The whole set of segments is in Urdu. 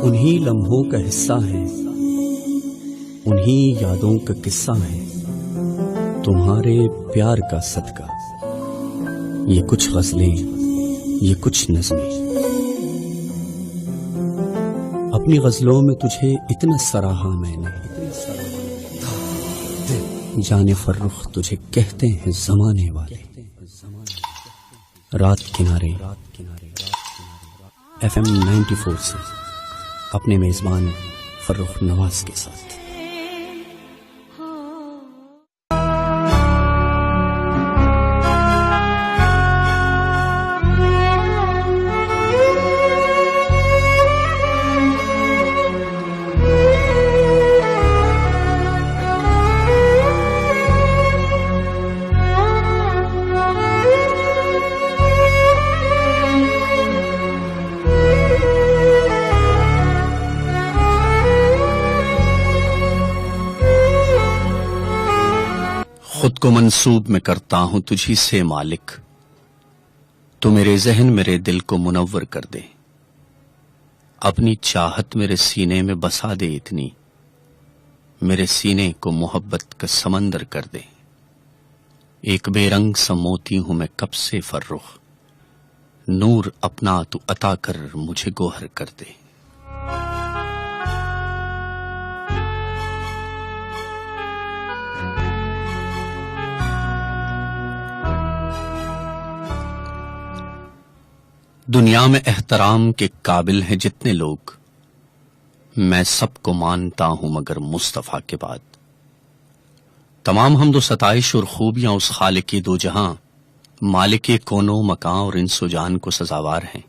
انہی لمحوں کا حصہ ہے، انہی یادوں کا قصہ ہے، تمہارے پیار کا صدقہ، یہ کچھ غزلیں، یہ کچھ نظمیں۔ اپنی غزلوں میں تجھے اتنا سراہا میں نے، جان فرخ تجھے کہتے ہیں زمانے والے۔ رات کنارے FM 94 سے اپنے میزبان فرخ نواز کے ساتھ۔ خود کو منسوب میں کرتا ہوں تجھی سے مالک، تو میرے ذہن میرے دل کو منور کر دے، اپنی چاہت میرے سینے میں بسا دے، اتنی میرے سینے کو محبت کا سمندر کر دے۔ ایک بے رنگ سا موتی ہوں میں کب سے فرخ، نور اپنا تو عطا کر مجھے گوہر کر دے۔ دنیا میں احترام کے قابل ہیں جتنے لوگ، میں سب کو مانتا ہوں مگر مصطفیٰ کے بعد۔ تمام حمد و ستائش اور خوبیاں اس خالق دو جہاں، مالک کون و مکان اور انس و جان کو سزاوار ہیں،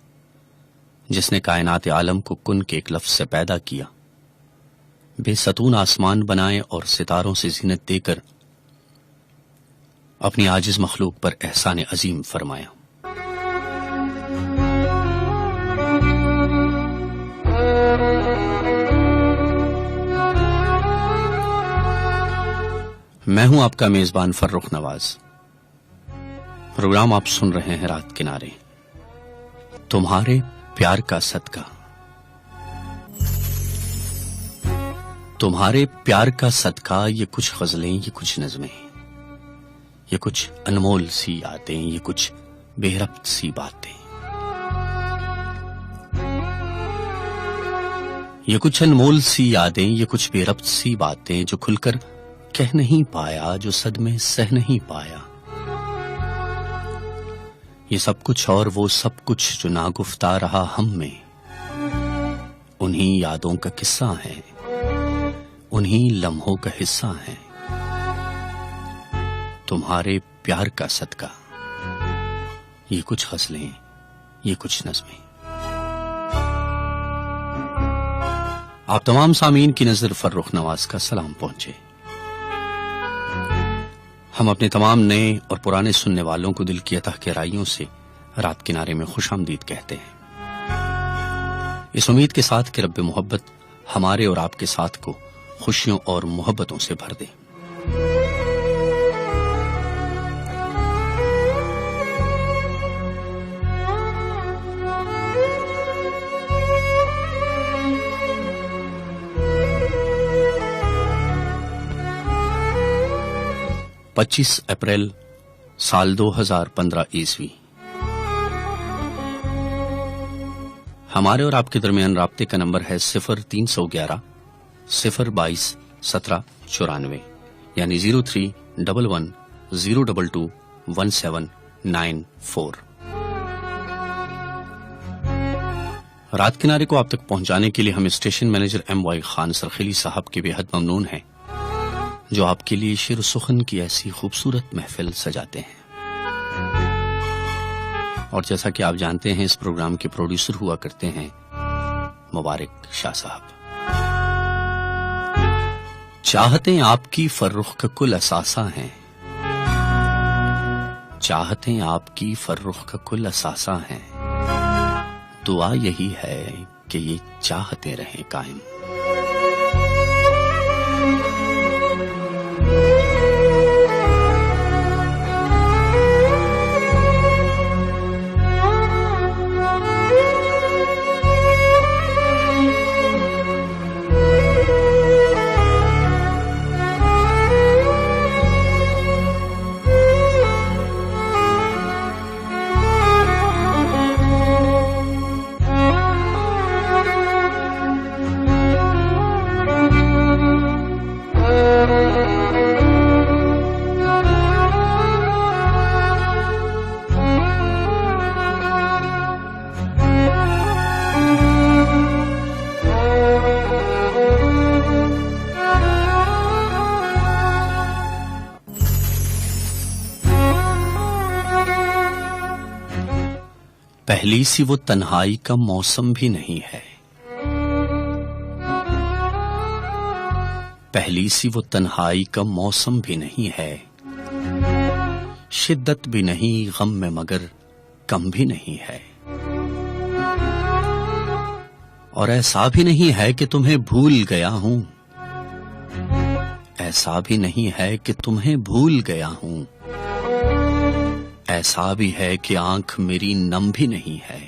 جس نے کائنات عالم کو کن کے ایک لفظ سے پیدا کیا، بے ستون آسمان بنائے اور ستاروں سے زینت دے کر اپنی عاجز مخلوق پر احسان عظیم فرمایا۔ میں ہوں آپ کا میزبان فرخ نواز۔ پروگرام آپ سن رہے ہیں رات کنارے، تمہارے پیار کا صدقہ۔ تمہارے پیار کا صدقہ، یہ کچھ غزلیں، یہ کچھ نظمیں، یہ کچھ انمول سی یادیں، یہ کچھ بے ربط سی باتیں، یہ کچھ انمول سی یادیں، یہ کچھ بے ربط سی باتیں، جو کھل کر کہہ نہیں پایا، جو صدمے سہ نہیں پایا۔ یہ سب کچھ اور وہ سب کچھ جو ناگفتہ رہا ہم میں، انہی یادوں کا قصہ ہے، انہی لمحوں کا حصہ ہے، تمہارے پیار کا صدقہ، یہ کچھ غزلیں، یہ کچھ نظمیں۔ آپ تمام سامعین کی نظر فرخ نواز کا سلام پہنچے۔ ہم اپنے تمام نئے اور پرانے سننے والوں کو دل کی اتح گہرائیوں سے رات کنارے میں خوش آمدید کہتے ہیں، اس امید کے ساتھ کہ رب محبت ہمارے اور آپ کے ساتھ کو خوشیوں اور محبتوں سے بھر دے۔ پچیس اپریل سال 2015 عیسوی۔ ہمارے اور آپ کے درمیان رابطے کا نمبر ہے 0311 022 1794، یعنی 0311 022 1794۔ رات کنارے کو آپ تک پہنچانے کے لیے ہم اسٹیشن مینیجر MY خان سرخیلی صاحب کے بے حد ممنون ہیں، جو آپ کے لیے شعر و سخن کی ایسی خوبصورت محفل سجاتے ہیں۔ اور جیسا کہ آپ جانتے ہیں، اس پروگرام کے پروڈیوسر ہوا کرتے ہیں مبارک شاہ صاحب۔ چاہتیں آپ کی فرخ کا کل اثاثہ ہیں، چاہتیں آپ کی فرخ کا کل اثاثہ ہیں، دعا یہی ہے کہ یہ چاہتے رہیں قائم۔ پہلی سی وہ تنہائی کا موسم بھی نہیں ہے، پہلی سی وہ تنہائی کا موسم بھی نہیں ہے، شدت بھی نہیں غم میں مگر کم بھی نہیں ہے، اور ایسا بھی نہیں ہے کہ تمہیں بھول گیا ہوں، ایسا بھی نہیں ہے کہ تمہیں بھول گیا ہوں، ایسا بھی ہے کہ آنکھ میری نم بھی نہیں ہے،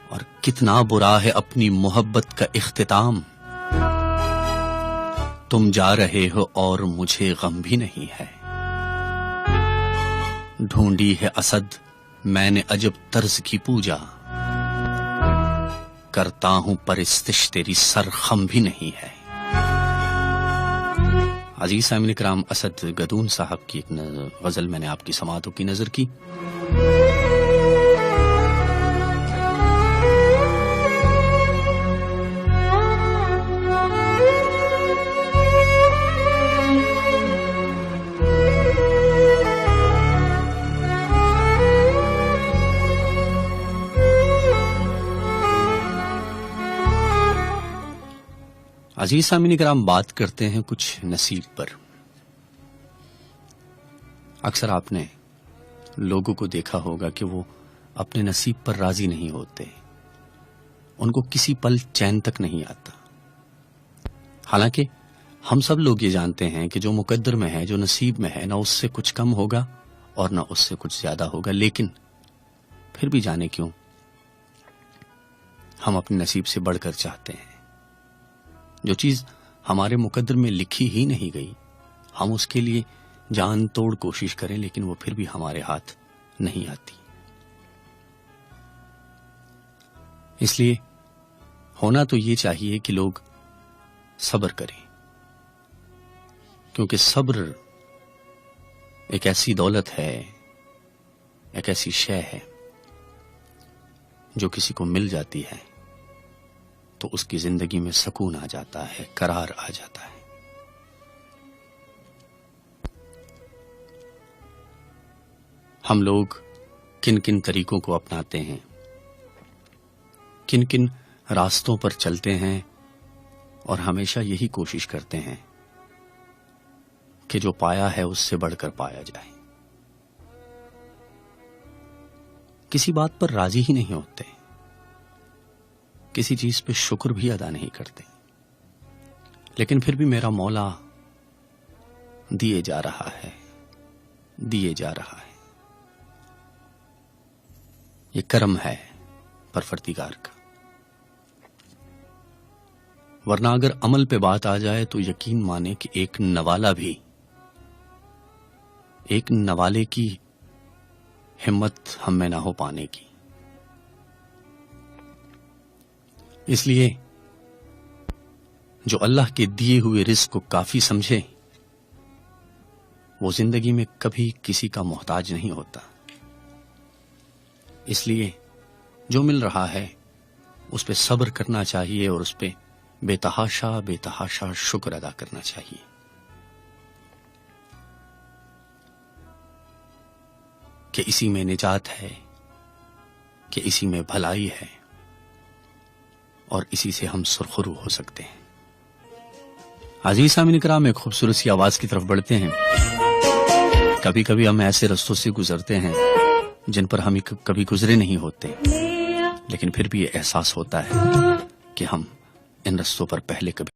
اور کتنا برا ہے اپنی محبت کا اختتام، تم جا رہے ہو اور مجھے غم بھی نہیں ہے، ڈھونڈی ہے اسد میں نے عجب طرز کی پوجا، کرتا ہوں پرستش تیری سر خم بھی نہیں ہے۔ عزیز سامعین کرام، اسد گدون صاحب کی ایک غزل میں نے آپ کی سماعتوں کی نظر کی۔ عزیز سامعین کرام، بات کرتے ہیں کچھ نصیب پر۔ اکثر آپ نے لوگوں کو دیکھا ہوگا کہ وہ اپنے نصیب پر راضی نہیں ہوتے، ان کو کسی پل چین تک نہیں آتا، حالانکہ ہم سب لوگ یہ جانتے ہیں کہ جو مقدر میں ہے، جو نصیب میں ہے، نہ اس سے کچھ کم ہوگا اور نہ اس سے کچھ زیادہ ہوگا، لیکن پھر بھی جانے کیوں ہم اپنے نصیب سے بڑھ کر چاہتے ہیں۔ جو چیز ہمارے مقدر میں لکھی ہی نہیں گئی، ہم اس کے لیے جان توڑ کوشش کریں، لیکن وہ پھر بھی ہمارے ہاتھ نہیں آتی۔ اس لیے ہونا تو یہ چاہیے کہ لوگ صبر کریں، کیونکہ صبر ایک ایسی دولت ہے، ایک ایسی شے ہے جو کسی کو مل جاتی ہے تو اس کی زندگی میں سکون آ جاتا ہے، قرار آ جاتا ہے۔ ہم لوگ کن کن طریقوں کو اپناتے ہیں، کن کن راستوں پر چلتے ہیں، اور ہمیشہ یہی کوشش کرتے ہیں کہ جو پایا ہے اس سے بڑھ کر پایا جائے، کسی بات پر راضی ہی نہیں ہوتے، کسی چیز پہ شکر بھی ادا نہیں کرتے، لیکن پھر بھی میرا مولا دیے جا رہا ہے، دیے جا رہا ہے۔ یہ کرم ہے پروردگار کا، ورنہ اگر عمل پہ بات آ جائے تو یقین مانے کہ ایک نوالا بھی، ایک نوالے کی ہمت ہم میں نہ ہو پانے کی۔ اس لیے جو اللہ کے دیے ہوئے رزق کو کافی سمجھے، وہ زندگی میں کبھی کسی کا محتاج نہیں ہوتا۔ اس لیے جو مل رہا ہے اس پہ صبر کرنا چاہیے، اور اس پہ بے تحاشا شکر ادا کرنا چاہیے۔ کہ اسی میں نجات ہے، کہ اسی میں بھلائی ہے، اور اسی سے ہم سرخرو ہو سکتے ہیں۔ عزیز سامعین کرام، ایک خوبصورت سی آواز کی طرف بڑھتے ہیں۔ کبھی کبھی ہم ایسے رستوں سے گزرتے ہیں جن پر ہم کبھی گزرے نہیں ہوتے، لیکن پھر بھی یہ احساس ہوتا ہے کہ ہم ان رستوں پر پہلے کبھی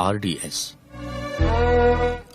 RDS,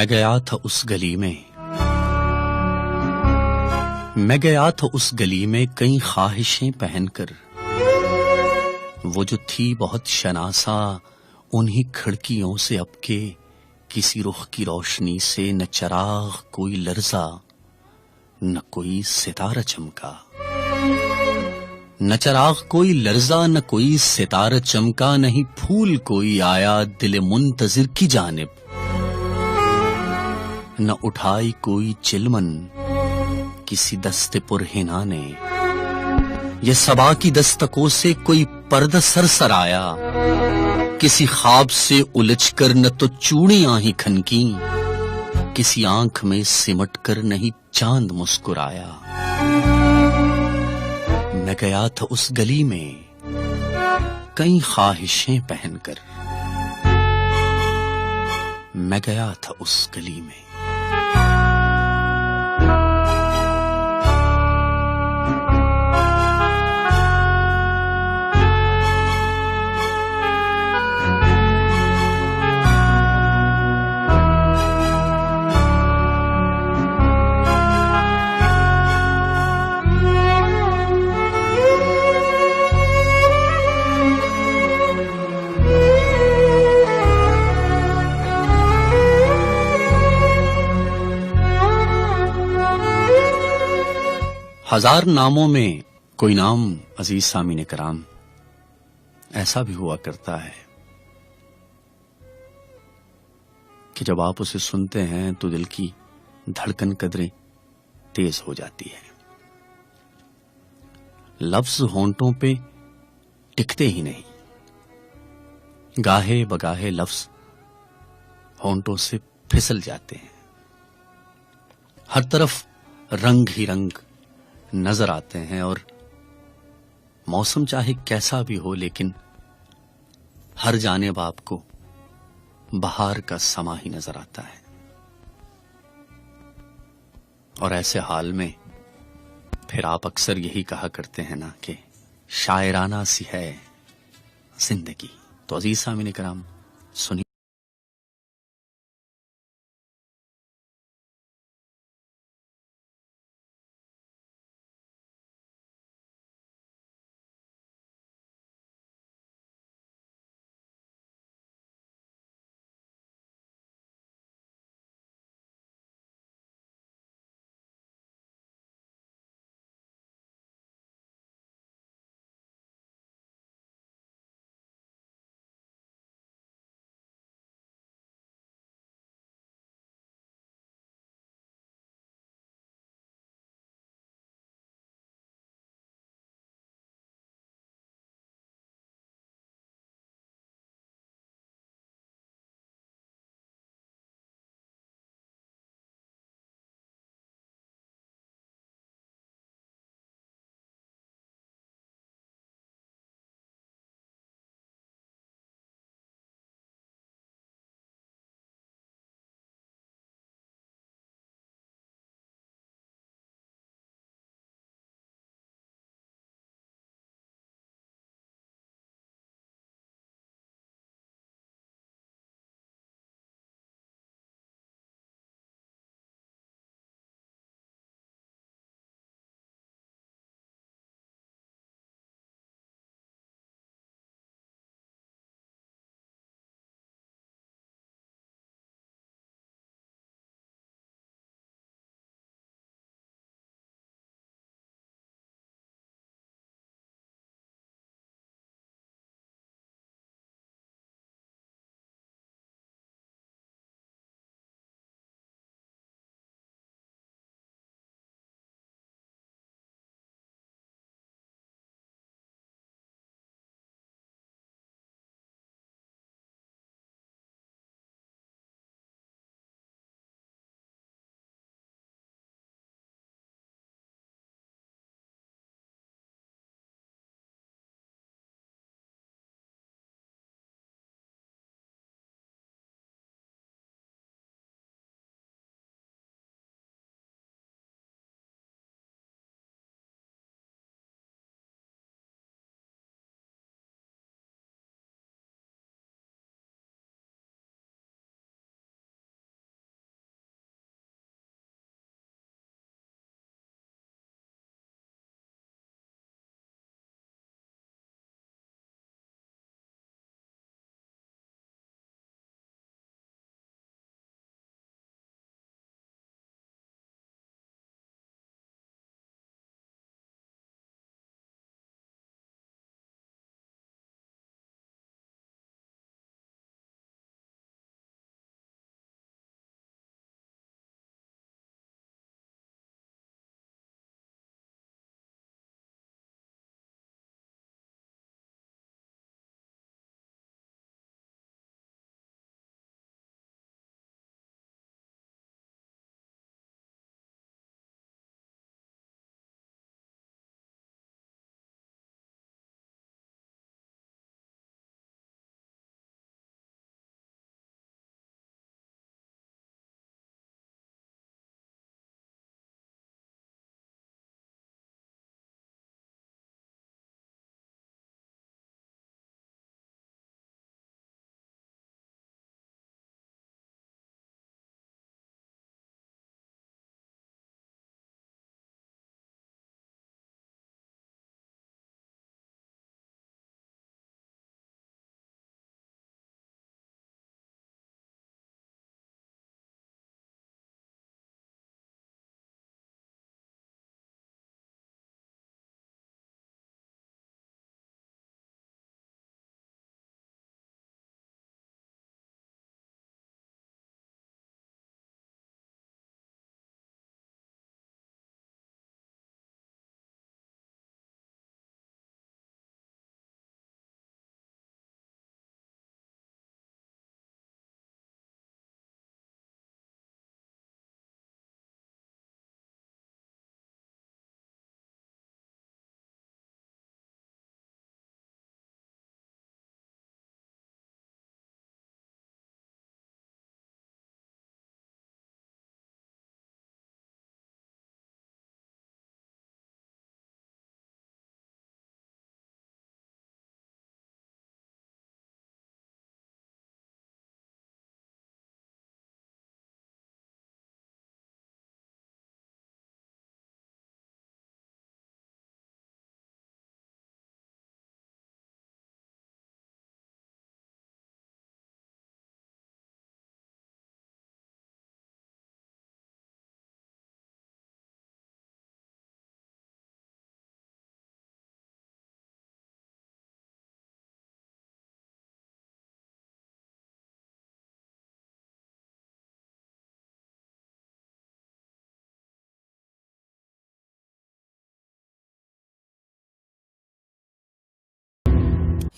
میں گیا تھا اس گلی میں، میں گیا تھا اس گلی میں کئی خواہشیں پہن کر، وہ جو تھی بہت شناسا انہی کھڑکیوں سے اب کے کسی رخ کی روشنی سے نہ چراغ کوئی لرزا نہ کوئی ستارہ چمکا، نہ چراغ کوئی لرزا نہ کوئی ستارہ چمکا، نہیں پھول کوئی آیا دل منتظر کی جانب، نہ اٹھائی کوئی چلمن کسی دست پر ہنا نے، یہ صبا کی دستکوں سے کوئی پردہ سر سر آیا، کسی خواب سے الجھ کر نہ تو چوڑیاں ہی کھنکیں، کسی آنکھ میں سمٹ کر نہیں چاند مسکرایا۔ میں گیا تھا اس گلی میں کئی خواہشیں پہن کر، میں گیا تھا اس گلی میں۔ ہزار ناموں میں کوئی نام عزیز سامعین کرام ایسا بھی ہوا کرتا ہے کہ جب آپ اسے سنتے ہیں تو دل کی دھڑکن قدرے تیز ہو جاتی ہے، لفظ ہونٹوں پہ ٹکتے ہی نہیں، گاہے بگاہے لفظ ہونٹوں سے پھسل جاتے ہیں، ہر طرف رنگ ہی رنگ نظر آتے ہیں، اور موسم چاہے کیسا بھی ہو لیکن ہر جانب آپ کو بہار کا سما ہی نظر آتا ہے۔ اور ایسے حال میں پھر آپ اکثر یہی کہا کرتے ہیں نا کہ شاعرانہ سی ہے زندگی۔ تو عزیز سامعین کرام سنیے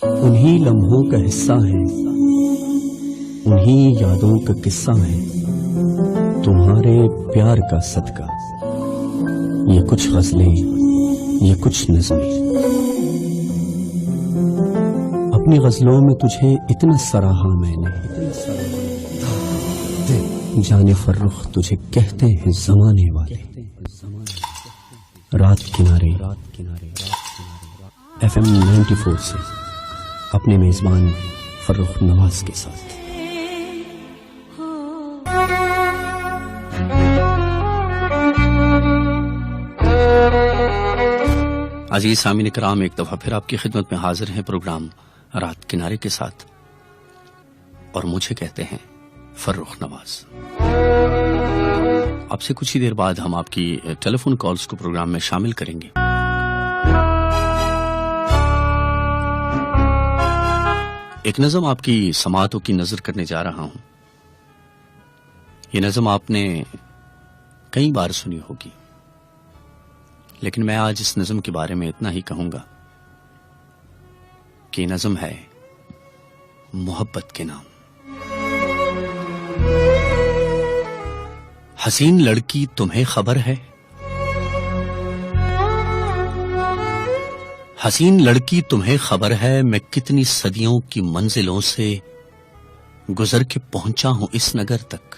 انہی لمحوں کا حصہ ہے، انہی یادوں کا قصہ ہے، تمہارے پیار کا صدقہ، یہ کچھ غزلیں، یہ کچھ نظمیں۔ اپنی غزلوں میں تجھے اتنا سراہا میں نے، جان فرخ تجھے کہتے ہیں زمانے والے۔ رات کنارے FM 94 سے اپنے میزبان فرخ نواز کے ساتھ۔ عزیز سامعین کرام، ایک دفعہ پھر آپ کی خدمت میں حاضر ہیں پروگرام رات کنارے کے ساتھ، اور مجھے کہتے ہیں فرخ نواز۔ آپ سے کچھ ہی دیر بعد ہم آپ کی ٹیلی فون کالز کو پروگرام میں شامل کریں گے۔ ایک نظم آپ کی سماعتوں کی نظر کرنے جا رہا ہوں۔ یہ نظم آپ نے کئی بار سنی ہوگی، لیکن میں آج اس نظم کے بارے میں اتنا ہی کہوں گا کہ یہ نظم ہے محبت کے نام۔ حسین لڑکی تمہیں خبر ہے، حسین لڑکی تمہیں خبر ہے، میں کتنی صدیوں کی منزلوں سے گزر کے پہنچا ہوں اس نگر تک۔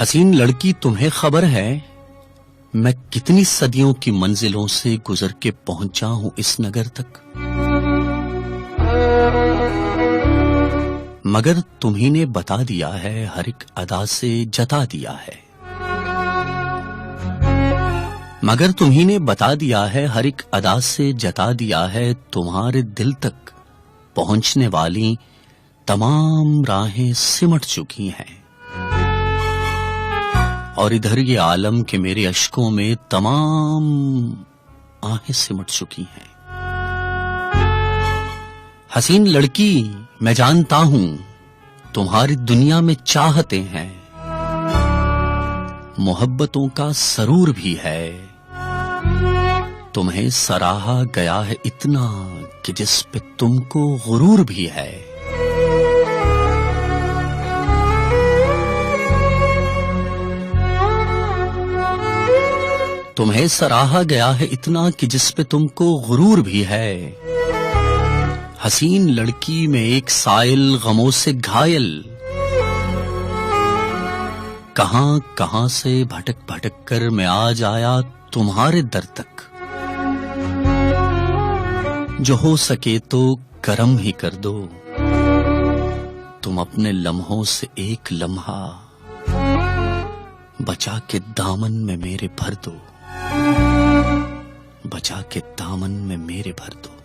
حسین لڑکی تمہیں خبر ہے، میں کتنی صدیوں کی منزلوں سے گزر کے پہنچا ہوں اس نگر تک، مگر تمہیں نے بتا دیا ہے، ہر ایک ادا سے جتا دیا ہے، مگر تمہیں نے بتا دیا ہے، ہر ایک ادا سے جتا دیا ہے، تمہارے دل تک پہنچنے والی تمام راہیں سمٹ چکی ہیں، اور ادھر یہ عالم کے میرے اشکوں میں تمام آہیں سمٹ چکی ہیں۔ حسین لڑکی میں جانتا ہوں تمہاری دنیا میں چاہتے ہیں، محبتوں کا سرور بھی ہے، تمہیں سراہا گیا ہے اتنا کہ جس پہ تم کو غرور بھی ہے۔ تمہیں سراہا گیا ہے اتنا کہ جس پہ تم کو غرور بھی ہے، حسین لڑکی میں ایک سائل غموں سے گھائل، کہاں کہاں سے بھٹک بھٹک کر میں آج آیا تمہارے در تک، جو ہو سکے تو کرم ہی کر دو، تم اپنے لمحوں سے ایک لمحہ بچا کے دامن میں میرے بھر دو، بچا کے دامن میں میرے بھر دو۔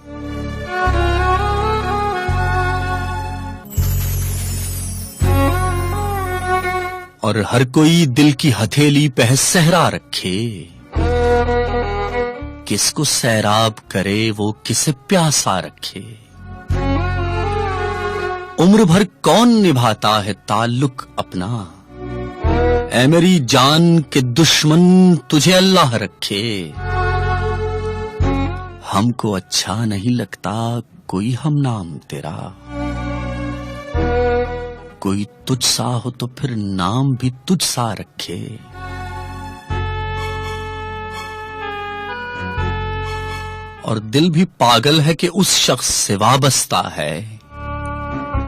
اور ہر کوئی دل کی ہتھیلی پہ صحرا رکھے، کس کو سیراب کرے وہ کسے پیاسا رکھے، عمر بھر کون نبھاتا ہے تعلق اپنا، اے میری جان کے دشمن تجھے اللہ رکھے، ہم کو اچھا نہیں لگتا کوئی ہم نام تیرا، کوئی تجھ سا ہو تو پھر نام بھی تجھ سا رکھے، اور دل بھی پاگل ہے کہ اس شخص سے وابستہ ہے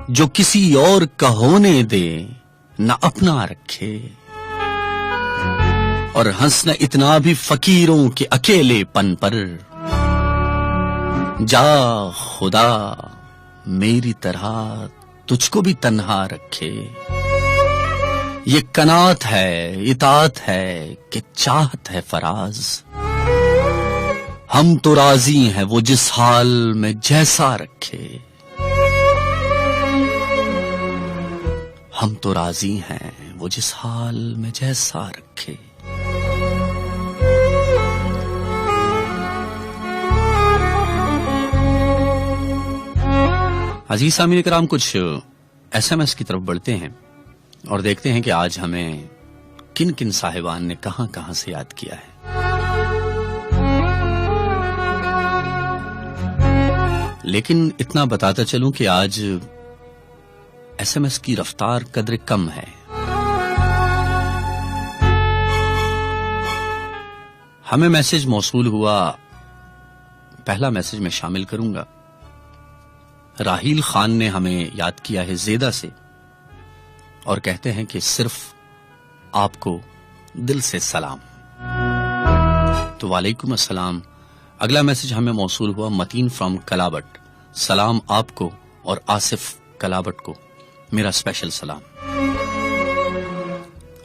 جو کسی اور کا ہونے دے نہ اپنا رکھے، اور ہنسنا اتنا بھی فقیروں کے اکیلے پن پر، جا خدا میری طرح تجھ کو بھی تنہا رکھے، یہ قناعت ہے اطاعت ہے کہ چاہت ہے فراز، ہم تو راضی ہیں وہ جس حال میں جیسا رکھے، ہم تو راضی ہیں وہ جس حال میں جیسا رکھے۔ عزیز سامعین کرام، کچھ SMS کی طرف بڑھتے ہیں اور دیکھتے ہیں کہ آج ہمیں کن کن صاحبان نے کہاں کہاں سے یاد کیا ہے۔ لیکن اتنا بتاتا چلوں کہ آج ایس ایم ایس کی رفتار قدر کم ہے. ہمیں میسج موصول ہوا، پہلا میسج میں شامل کروں گا. راحیل خان نے ہمیں یاد کیا ہے زیدہ سے، اور کہتے ہیں کہ صرف آپ کو دل سے سلام. تو وعلیکم السلام. اگلا میسج ہمیں موصول ہوا متین فرام کلابٹ. سلام آپ کو اور آصف کلابٹ کو میرا اسپیشل سلام.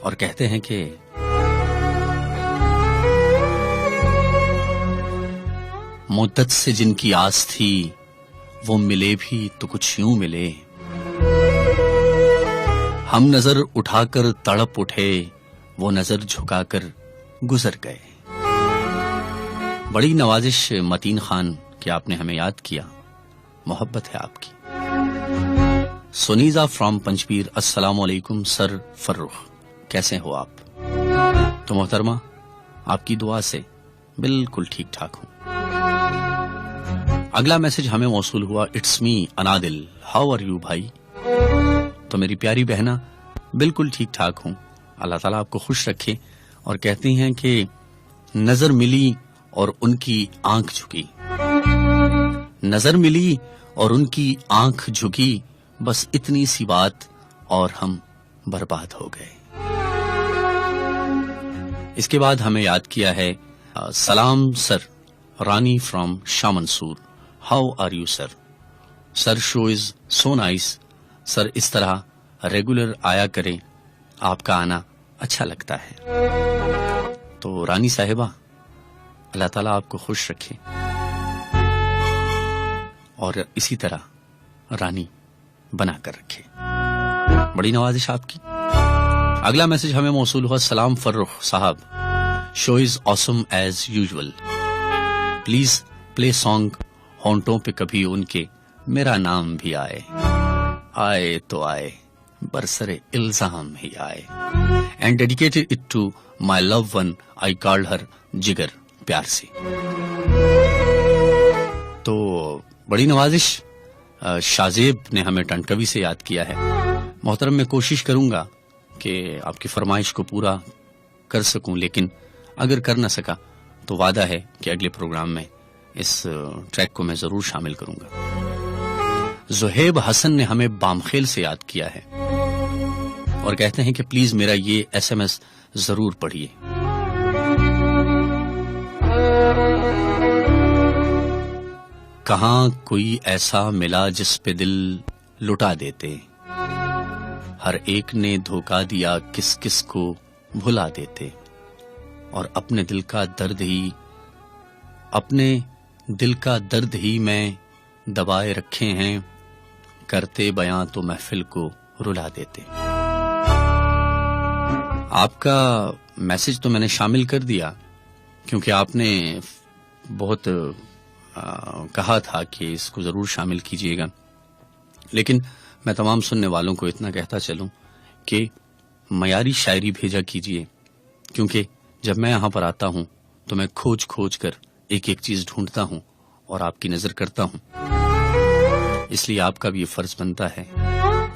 اور کہتے ہیں کہ مدت سے جن کی آس تھی وہ ملے بھی تو کچھ یوں ملے، ہم نظر اٹھا کر تڑپ اٹھے وہ نظر جھکا کر گزر گئے. بڑی نوازش متین خان کہ آپ نے ہمیں یاد کیا، محبت ہے آپ کی. سنیزا فرام پنجپیر. السلام علیکم سر فرخ، کیسے ہو آپ؟ تو محترمہ آپ کی دعا سے بالکل ٹھیک ٹھاک ہوں. اگلا میسج ہمیں موصول ہوا it's me Anadil. How are you بھائی؟ تو میری پیاری بہنا بالکل ٹھیک ٹھاک ہوں، اللہ تعالیٰ آپ کو خوش رکھے. اور کہتی ہیں کہ نظر ملی اور ان کی آنکھ جھکی، نظر ملی اور ان کی آنکھ جھکی، بس اتنی سی بات اور ہم برباد ہو گئے. اس کے بعد ہمیں یاد کیا ہے سلام sir, Rani from Shah Mansoor. How are you sir? Sir show is so nice. Sir اس طرح ریگولر آیا کریں، آپ کا آنا اچھا لگتا ہے. تو رانی صاحبہ اللہ تعالیٰ آپ کو خوش رکھے اور اسی طرح رانی بنا کر رکھے. بڑی نوازش آپ کی. اگلا میسج ہمیں موصول ہوا سلام Farrukh sahab, show is awesome as usual. Please play song ہونٹوں پہ کبھی ان کے میرا نام بھی آئے. آئے تو آئے برسر الزام ہی آئے. And dedicated it to my love one I called her جگر، پیار سے. تو بڑی نوازش شازیب نے ہمیں ٹنکوی سے یاد کیا ہے. محترم میں کوشش کروں گا کہ آپ کی فرمائش کو پورا کر سکوں، لیکن اگر کر نہ سکا تو وعدہ ہے کہ اگلے پروگرام میں اس ٹریک کو میں ضرور شامل کروں گا. زہیب حسن نے ہمیں بامخیل سے یاد کیا ہے اور کہتے ہیں کہ پلیز میرا یہ ایس ایم ایس ضرور پڑھیے. کہاں کوئی ایسا ملا جس پہ دل لٹا دیتے، ہر ایک نے دھوکا دیا کس کس کو بھلا دیتے، اور اپنے دل کا درد ہی میں دبائے رکھے ہیں، کرتے بیاں تو محفل کو رلا دیتے. آپ کا میسج تو میں نے شامل کر دیا کیونکہ آپ نے بہت کہا تھا کہ اس کو ضرور شامل کیجیے گا، لیکن میں تمام سننے والوں کو اتنا کہتا چلوں کہ معیاری شاعری بھیجا کیجیے، کیونکہ جب میں یہاں پر آتا ہوں تو میں کھوج کھوج کر ایک ایک چیز ڈھونڈتا ہوں اور آپ کی نظر کرتا ہوں. اس لیے آپ کا بھی یہ فرض بنتا ہے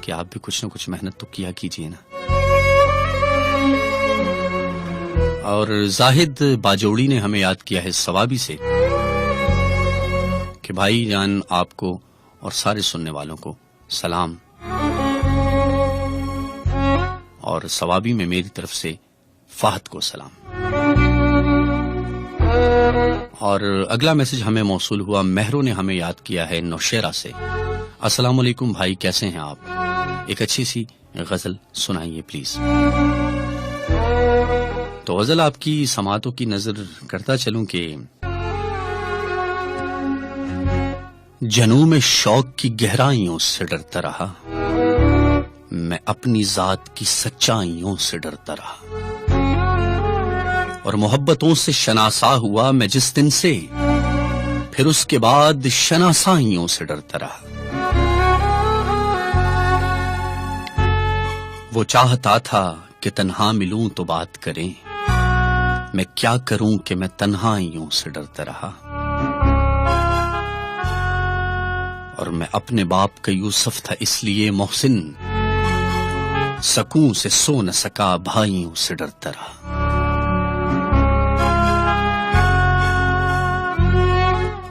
کہ آپ بھی کچھ نہ کچھ محنت تو کیا کیجیے نا. اور زاہد باجوڑی نے ہمیں یاد کیا ہے ثوابی سے کہ بھائی جان آپ کو اور سارے سننے والوں کو سلام، اور ثوابی میں میری طرف سے فہد کو سلام. اور اگلا میسج ہمیں موصول ہوا مہرو نے ہمیں یاد کیا ہے نوشیرہ سے. السلام علیکم بھائی، کیسے ہیں آپ؟ ایک اچھی سی غزل سنائیے پلیز. تو غزل آپ کی سماعتوں کی نظر کرتا چلوں کہ جنوں میں شوق کی گہرائیوں سے ڈرتا رہا، میں اپنی ذات کی سچائیوں سے ڈرتا رہا، اور محبتوں سے شناسا ہوا میں جس دن سے، پھر اس کے بعد شناسائیوں سے ڈرتا رہا. وہ چاہتا تھا کہ تنہا ملوں تو بات کریں، میں کیا کروں کہ میں تنہائیوں سے ڈرتا رہا. اور میں اپنے باپ کا یوسف تھا اس لیے محسن، سکون سے سو نہ سکا بھائیوں سے ڈرتا رہا۔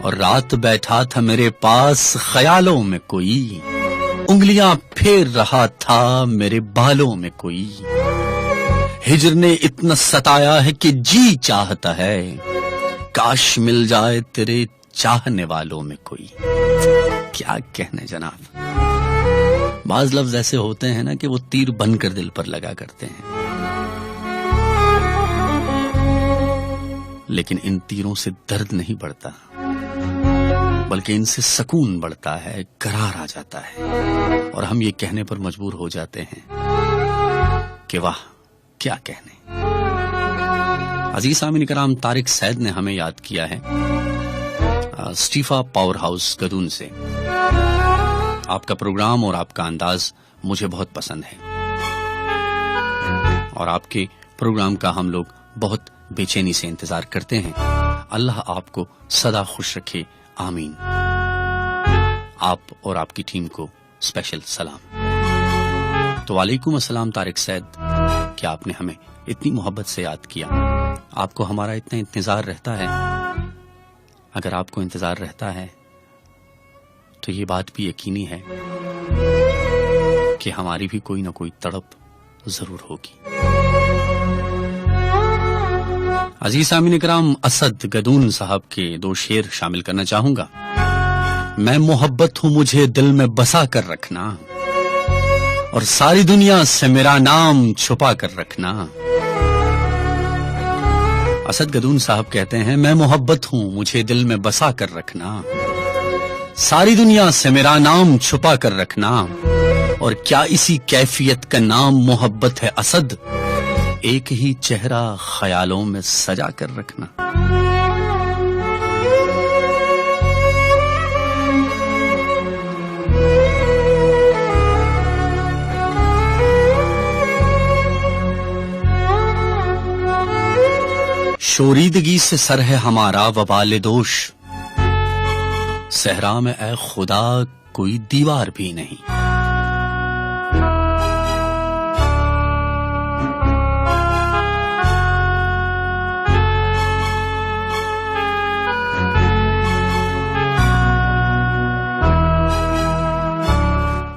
اور رات بیٹھا تھا میرے پاس خیالوں میں کوئی، انگلیاں پھیر رہا تھا میرے بالوں میں کوئی، ہجر نے اتنا ستایا ہے کہ جی چاہتا ہے کاش مل جائے تیرے چاہنے والوں میں کوئی۔ کیا کہنے جناب، بعض لفظ ایسے ہوتے ہیں نا کہ وہ تیر بن کر دل پر لگا کرتے ہیں، لیکن ان تیروں سے درد نہیں بڑھتا بلکہ ان سے سکون بڑھتا ہے، قرار آ جاتا ہے، اور ہم یہ کہنے پر مجبور ہو جاتے ہیں کہ واہ کیا کہنے۔ عزیز سامعین کرام، طارق سعید نے ہمیں یاد کیا ہے اسٹیفا پاور ہاؤس گدون سے۔ آپ کا پروگرام اور آپ کا انداز مجھے بہت پسند ہے، اور آپ کے پروگرام کا ہم لوگ بہت بے چینی سے انتظار کرتے ہیں۔ اللہ آپ کو سدا خوش رکھے، آمین۔ آپ اور آپ کی ٹیم کو اسپیشل سلام۔ تو وعلیکم السلام طارق سعید، کیا آپ نے ہمیں اتنی محبت سے یاد کیا؟ آپ کو ہمارا اتنا انتظار رہتا ہے؟ اگر آپ کو انتظار رہتا ہے تو یہ بات بھی یقینی ہے کہ ہماری بھی کوئی نہ کوئی تڑپ ضرور ہوگی۔ عزیز سامعین کرام، اسد گدون صاحب کے 2 شعر شامل کرنا چاہوں گا۔ میں محبت ہوں مجھے دل میں بسا کر رکھنا، اور ساری دنیا سے میرا نام چھپا کر رکھنا۔ اسد گدون صاحب کہتے ہیں میں محبت ہوں مجھے دل میں بسا کر رکھنا، ساری دنیا سے میرا نام چھپا کر رکھنا، اور کیا اسی کیفیت کا نام محبت ہے اسد، ایک ہی چہرہ خیالوں میں سجا کر رکھنا۔ شوریدگی سے سر ہے ہمارا وبال دوش، صحرا میں اے خدا کوئی دیوار بھی نہیں۔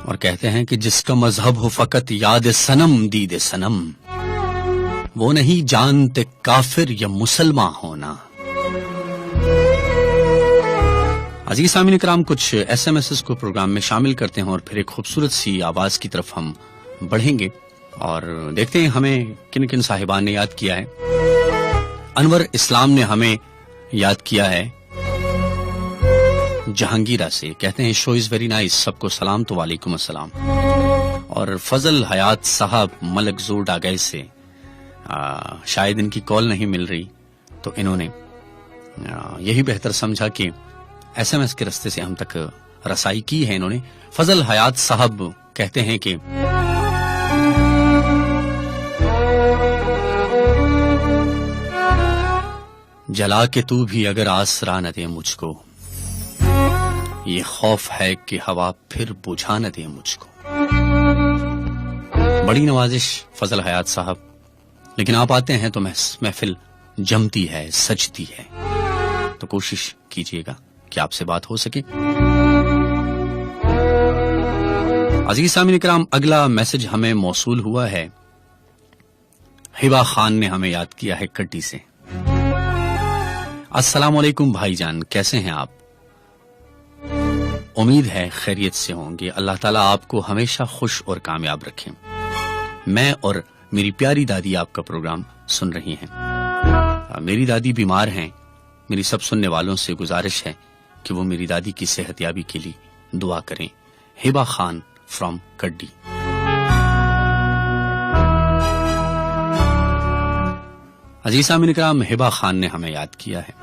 اور کہتے ہیں کہ جس کا مذہب ہو فقط یاد سنم دید سنم، وہ نہیں جانتے کافر یا مسلمان ہونا۔ عزیز سامعین کرام، کچھ ایس ایم ایس کو پروگرام میں شامل کرتے ہیں اور پھر ایک خوبصورت سی آواز کی طرف ہم بڑھیں گے اور دیکھتے ہیں ہمیں کن کن صاحبان نے یاد کیا ہے۔ انور اسلام نے ہمیں یاد کیا ہے جہانگیرہ سے، کہتے ہیں شو از ویری نائس، سب کو سلام۔ تو وعلیکم السلام۔ اور فضل حیات صاحب ملک زور ڈاگئے سے، شاید ان کی کال نہیں مل رہی تو انہوں نے یہی بہتر سمجھا کہ ایس ایم ایس کے راستے سے ہم تک رسائی کی ہے انہوں نے۔ فضل حیات صاحب کہتے ہیں کہ جلا کے تو بھی اگر آسرا نہ دے مجھ کو، یہ خوف ہے کہ ہوا پھر بجھا نہ دے مجھ کو۔ بڑی نوازش فضل حیات صاحب، لیکن آپ آتے ہیں تو محفل جمتی ہے، سجتی ہے، تو کوشش کیجئے گا کہ آپ سے بات ہو سکے۔ عزیز سامعین کرام، اگلا میسج ہمیں موصول ہوا ہے، ہبا خان نے ہمیں یاد کیا ہے کٹی سے۔ السلام علیکم بھائی جان، کیسے ہیں آپ؟ امید ہے خیریت سے ہوں گے۔ اللہ تعالیٰ آپ کو ہمیشہ خوش اور کامیاب رکھیں۔ میں اور میری پیاری دادی آپ کا پروگرام سن رہی ہیں۔ میری دادی بیمار ہیں، میری سب سننے والوں سے گزارش ہے کہ وہ میری دادی کی صحت یابی کے لیے دعا کریں۔ ہبا خان فرام کڈی۔ عزیز سامعین کرام، ہبا خان نے ہمیں یاد کیا ہے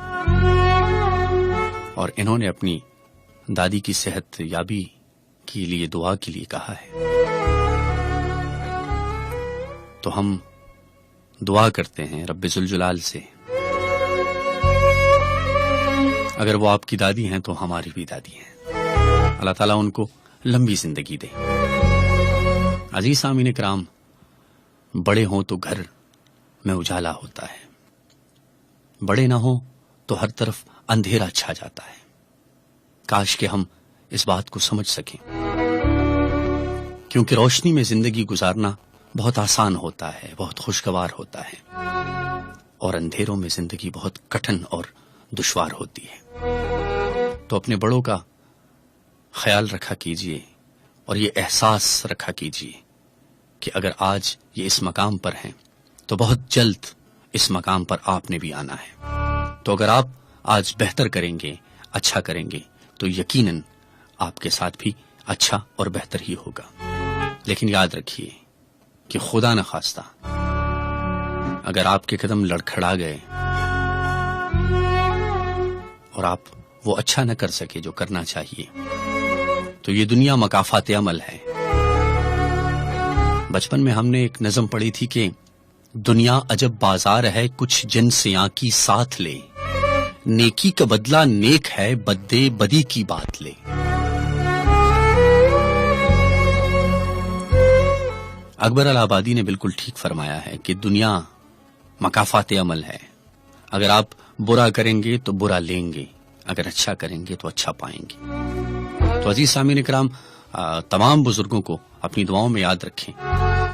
اور انہوں نے اپنی دادی کی صحت یابی کے لیے دعا کے لیے کہا ہے، تو ہم دعا کرتے ہیں رب ذوالجلال سے، اگر وہ آپ کی دادی ہیں تو ہماری بھی دادی ہیں۔ اللہ تعالیٰ ان کو لمبی زندگی دے۔ عزیز سامعین کرام، بڑے ہوں تو گھر میں اجالا ہوتا ہے، بڑے نہ ہوں تو ہر طرف اندھیرا چھا جاتا ہے۔ کاش کہ ہم اس بات کو سمجھ سکیں، کیونکہ روشنی میں زندگی گزارنا بہت آسان ہوتا ہے، بہت خوشگوار ہوتا ہے، اور اندھیروں میں زندگی بہت کٹھن اور دشوار ہوتی ہے۔ تو اپنے بڑوں کا خیال رکھا کیجئے اور یہ احساس رکھا کیجئے کہ اگر آج یہ اس مقام پر ہیں تو بہت جلد اس مقام پر آپ نے بھی آنا ہے۔ تو اگر آپ آج بہتر کریں گے، اچھا کریں گے، تو یقیناً آپ کے ساتھ بھی اچھا اور بہتر ہی ہوگا۔ لیکن یاد رکھیے کہ خدا نخواستہ اگر آپ کے قدم لڑکھڑا گئے اور آپ وہ اچھا نہ کر سکے جو کرنا چاہیے، تو یہ دنیا مکافات عمل ہے۔ بچپن میں ہم نے ایک نظم پڑھی تھی کہ دنیا عجب بازار ہے، کچھ جن سیاں کی ساتھ لے، نیکی کا بدلہ نیک ہے، بدے بدی کی بات لے۔ اکبر الہ آبادی نے بالکل ٹھیک فرمایا ہے کہ دنیا مکافات عمل ہے۔ اگر آپ برا کریں گے تو برا لیں گے، اگر اچھا کریں گے تو اچھا پائیں گے۔ تو عزیز سامعین کرام، تمام بزرگوں کو اپنی دعاؤں میں یاد رکھیں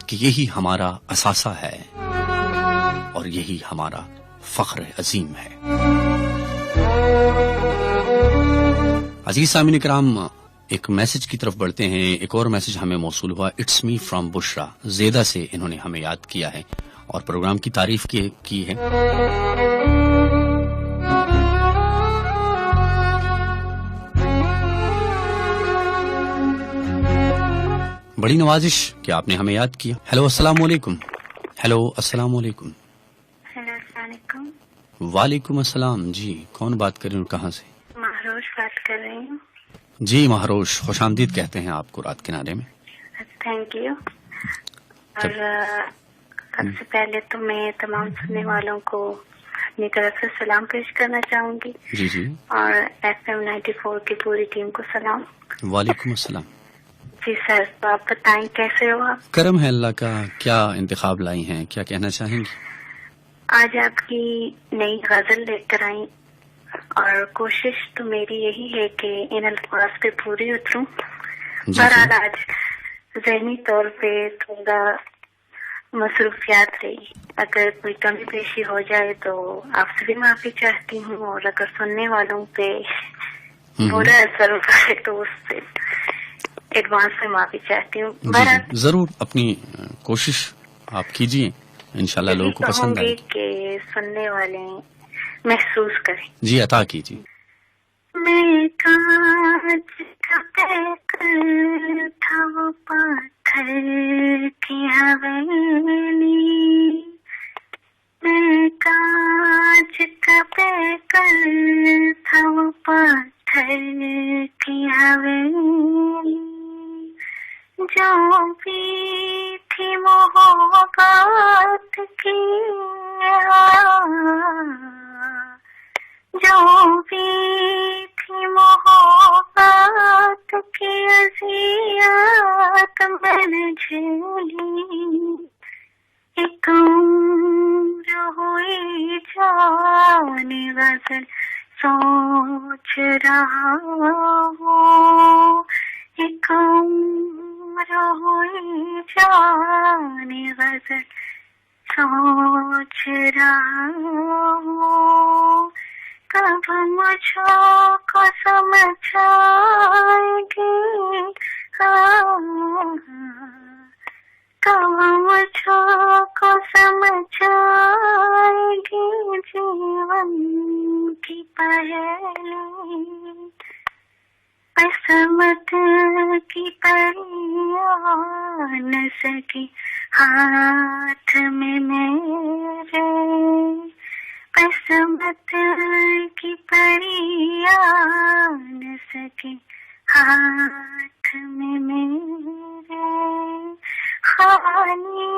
کہ یہی ہمارا اثاثہ ہے اور یہی ہمارا فخر عظیم ہے۔ عزیز سامعین کرام، ایک میسج کی طرف بڑھتے ہیں۔ ایک اور میسج ہمیں موصول ہوا، اٹس می فرام بشرا، زیدہ سے انہوں نے ہمیں یاد کیا ہے اور پروگرام کی تعریف کی ہے۔ بڑی نوازش کہ آپ نے ہمیں یاد کیا۔ ہیلو السلام علیکم۔ ہیلو السلام علیکم۔ ہیلو السلام علیکم۔ وعلیکم السلام۔ جی کون بات کر رہے ہیں، کہاں سے؟ مہروش بات کر رہی ہوں۔ جی مہروش، خوش آمدید کہتے ہیں آپ کو رات کنارے میں۔ Thank you. اور سب سے پہلے تو میں تمام سننے والوں کو اپنی طرف سے سلام پیش کرنا چاہوں گی۔ جی جی۔ اور FM 94 کی پوری ٹیم کو سلام۔ وعلیکم السلام۔ جی سر، تو آپ بتائیں کیسے ہو آپ؟ کرم ہے اللہ کا، کیا انتخاب لائی ہیں، کیا کہنا چاہیں گی؟ آج آپ کی نئی غزل لے کر آئی اور کوشش تو میری یہی ہے کہ ان الفاظ پہ پوری اتروں۔ بہرحال آج ذہنی طور پہ تھوڑا مصروفیات رہی، اگر کوئی کمی بیشی ہو جائے تو آپ سے بھی معافی چاہتی ہوں، اور اگر سننے والوں پہ برا اثر ہوتا تو اس سے ایڈوانس میں معافی چاہتی ہوں۔ جی ضرور، اپنی کوشش آپ کیجیے، انشاءاللہ لوگوں کو پسند آئے گی کہ سننے والے محسوس کریں۔ جی عطا کیجیے۔ میں کاج کا پیکر تھا وہ پاتھر کی حویلی، میں کاج کا پیکر تھا وہ پاتھر کی حویلی، جو بھی تھی محبت کی، جو بھی تھی محبت کی اذیت میں نے جھیلی، ایک عمر ہوئی جانے غزل سوچ رہا ہوں، ایک عمر ہوئی جانے غزل سوچ رہا ہوں، کب مجھے کو سمجھ آئے گی، کب مجھے کو سمجھ آئے گی جیون کی پہلی، قسمت کی پری آ نہ سکی ہاتھ میں میرے، قسمت کی پری آ نہ سکی ہاتھ میں میرے، خالی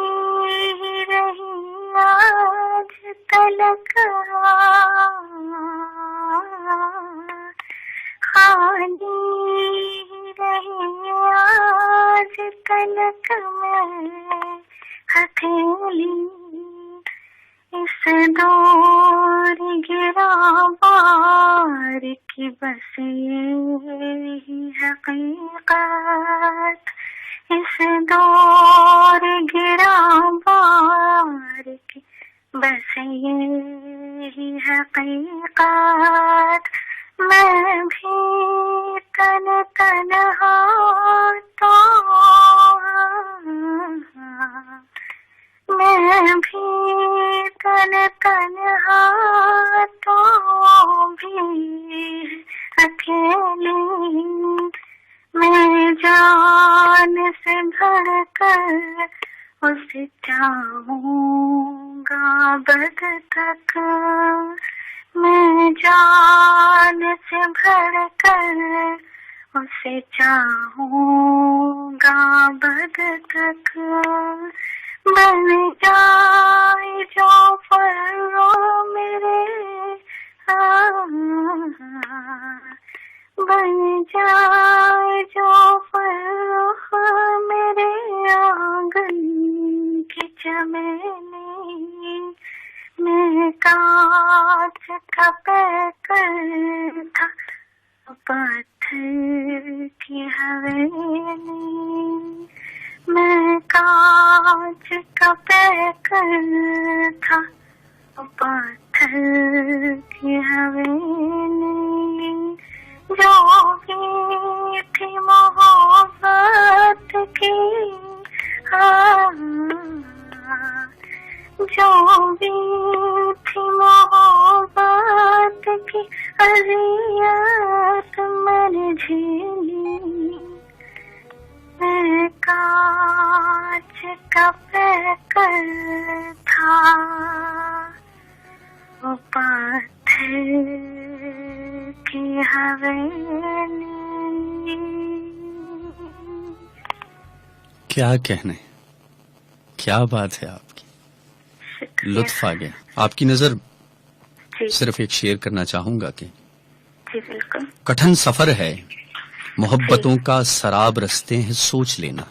ہی رہی آج تلک، خالی تلک میں ہتھیلی اس دور گرا بار کی بس یہی حقیقت اس دور گرا بار کی بس یہی حقیقت میں بھی تنہا تو میں بھی تنہا تو بھی اکیلی میں جان سے بھر کر اسے چاہوں گا بد تک میں جان سے بھر کر اسے چاہوں گا بد تک بن جائے جو فرو میرے بن جائے جو فرخ میرے آنگن کی چمیلی میں کانچ کا پیکر تھا پتھر کی حویلی میں کانچ کا پیکر تھا پتھر کی حویلی جو بھی تھی محبت کی جو بھی تھی محبت کی اذیت میں نے جھیلی میں کانچ کا پیکر تھا وہ پتھر کی حویلی. کیا کہنے، کیا بات ہے آپ کی، لطف آ گیا. آپ کی نظر صرف ایک شعر کرنا چاہوں گا کہ جی بالکل. کٹھن سفر ہے محبتوں کا سراب رستے ہیں سوچ لینا.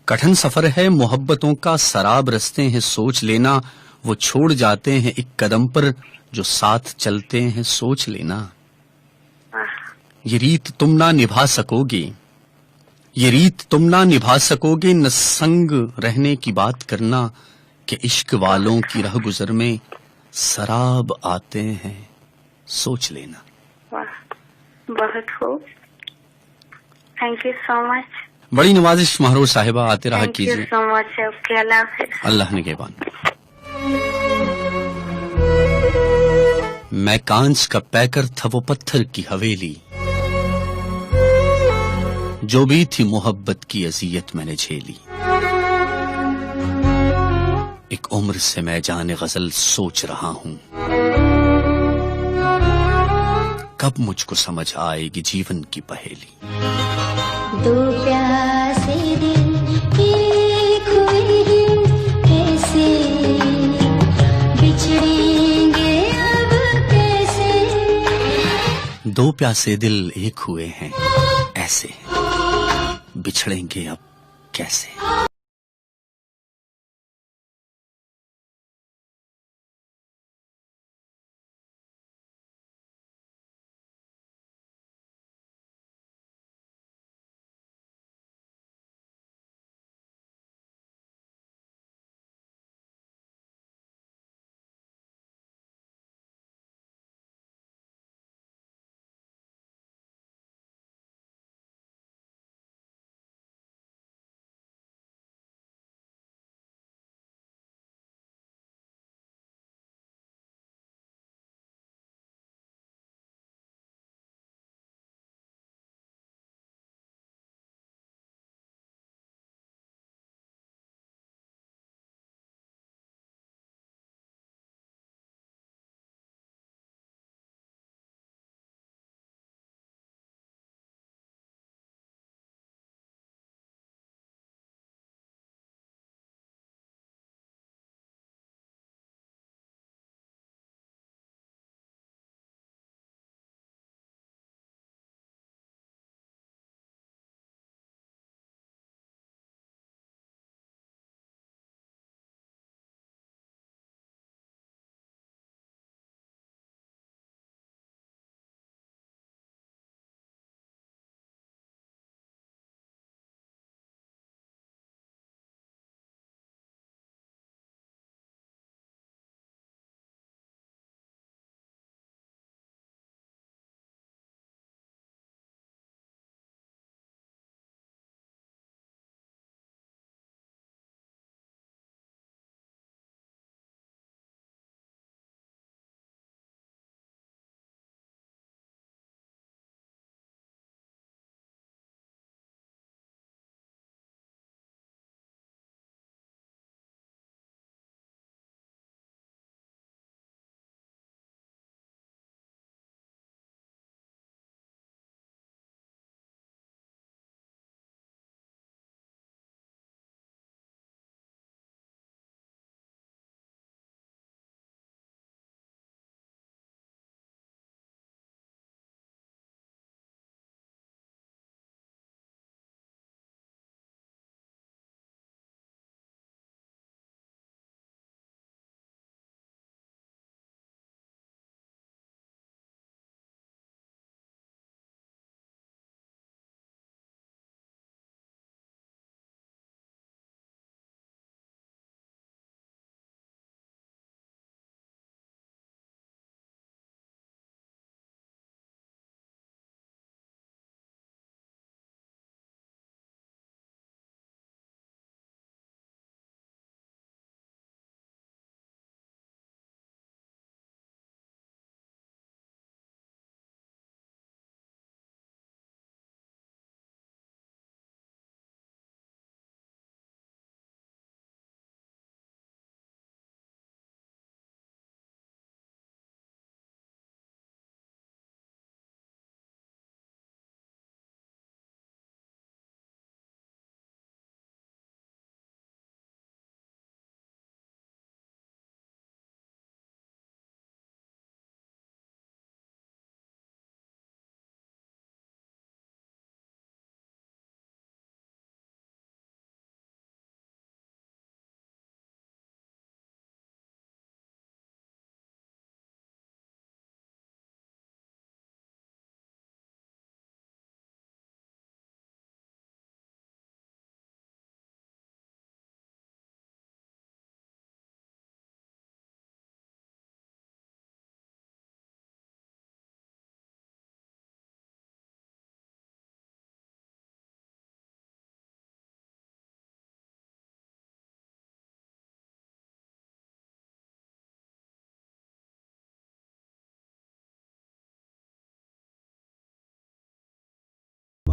کٹھن سفر ہے محبتوں کا سراب رستے ہیں سوچ لینا. وہ چھوڑ جاتے ہیں ایک قدم پر جو ساتھ چلتے ہیں سوچ لینا. یہ ریت تم نہ نبھا سکو گے، یہ ریت تم نہ نبھا سکو گے، نہ سنگ رہنے کی بات کرنا کہ عشق والوں کی رہ گزر میں سراب آتے ہیں سوچ لینا. بہت خوب، تھینک یو سو مچ. بڑی نوازش مہرور صاحبہ، آتے رہا تھینک یو کیجیے. سو مچ. اوکے، اللہ حافظ. اللہ نگہبان. میں کانچ کا پیکر تھا وہ پتھر کی حویلی، جو بھی تھی محبت کی اذیت میں نے جھیلی. ایک عمر سے میں جان غزل سوچ رہا ہوں، کب مجھ کو سمجھ آئے گی جیون کی پہیلی. دو پیاسے دل ایک ہوئے ہیں، کیسے بچھڑیں گے اب کیسے. دو پیاسے دل ایک ہوئے ہیں ایسے، بچھڑیں گے اب کیسے.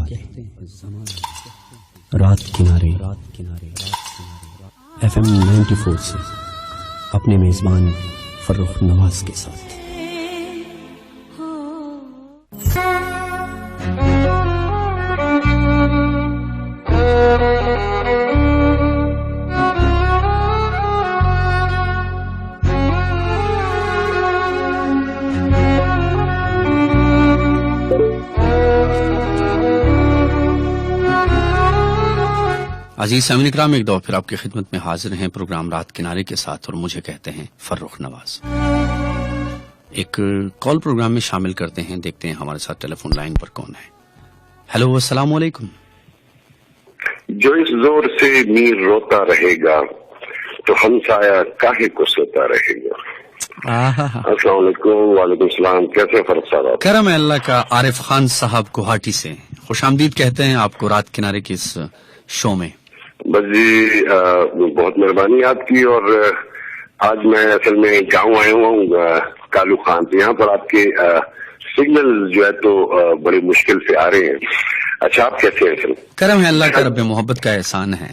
والے رات کنارے FM 94 سے اپنے میزبان فرخ نواز کے ساتھ. عزیز سامعین اکرام، ایک دور پھر آپ کی خدمت میں حاضر ہیں پروگرام رات کنارے کے ساتھ، اور مجھے کہتے ہیں فرخ نواز. ایک کال پروگرام میں شامل کرتے ہیں، دیکھتے ہیں ہمارے ساتھ ٹیلی فون لائن پر کون ہے. ہیلو، السلام علیکم. جو اس زور سے میر روتا رہے گا تو ہمسایہ کاہے کو سوتا رہے گا. السلام علیکم. وعلیکم السلام. کیسے فرق صاحب؟ کرم ہے اللہ کا. عارف خان صاحب گوہاٹی سے خوش آمدید کہتے ہیں آپ کو رات کنارے کی اس شو میں. بس جی بہت مہربانی آپ کی. اور آج میں اصل میں گاؤں آیا ہوا ہوں کالو خان سے. یہاں پر آپ کے سگنل جو ہے تو بڑی مشکل سے آ رہے ہیں. اچھا، آپ کیسے ہیں سر؟ کرم ہے اللہ کا، رب محبت کا احسان ہے.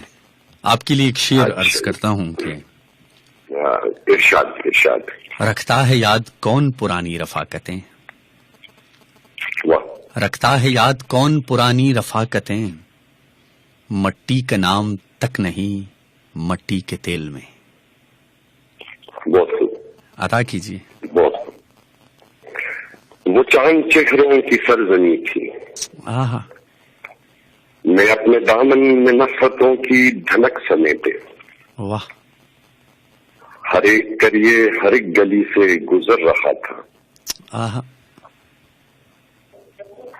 آپ کے لیے ایک شعر عرض کرتا ہوں کہ ارشاد. رکھتا ہے یاد کون پرانی رفاقتیں، واہ. رکھتا ہے یاد کون پرانی رفاقتیں، مٹی کا نام تک نہیں مٹی کے تیل میں. بہت خوب. عطا کیجیے. بہت خوب. وہ چاند چہروں کی سرزنی تھی، آہا. میں اپنے دامن میں نفرتوں کی دھنک سمیٹے، واہ. ہر ایک کریے ہر ایک گلی سے گزر رہا تھا. آہا.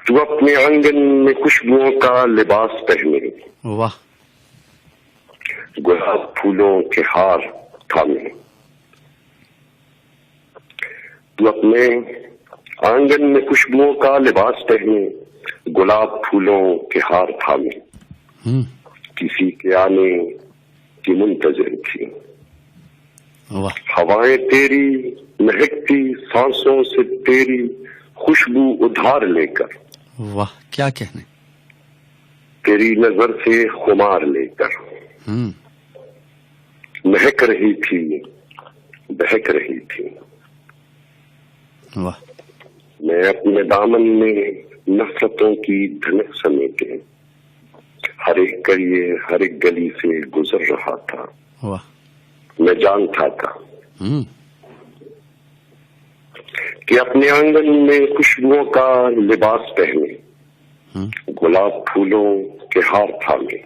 تو اپنے آنگن میں خوشبوؤں کا لباس پہنے، واہ. گلاب پھولوں کے ہار تھامے. تو اپنے آنگن میں خوشبوؤں کا لباس پہنے، گلاب پھولوں کے ہار تھامے. کسی کے آنے کی منتظر تھی. واہ. ہوائیں تیری مہکتی سانسوں سے تیری خوشبو ادھار لے کر، واہ کیا کہنے. تیری نظر سے خمار لے کر مہک رہی تھی، بہک رہی تھی. واہ. میں اپنے دامن میں نفرتوں کی دھنک سمیٹے، ہر ایک کریے ہر ایک گلی سے گزر رہا تھا. واہ. میں جانتا تھا کہ اپنے آنگن میں خوشبوؤں کا لباس پہنے، گلاب پھولوں کے ہار تھامے.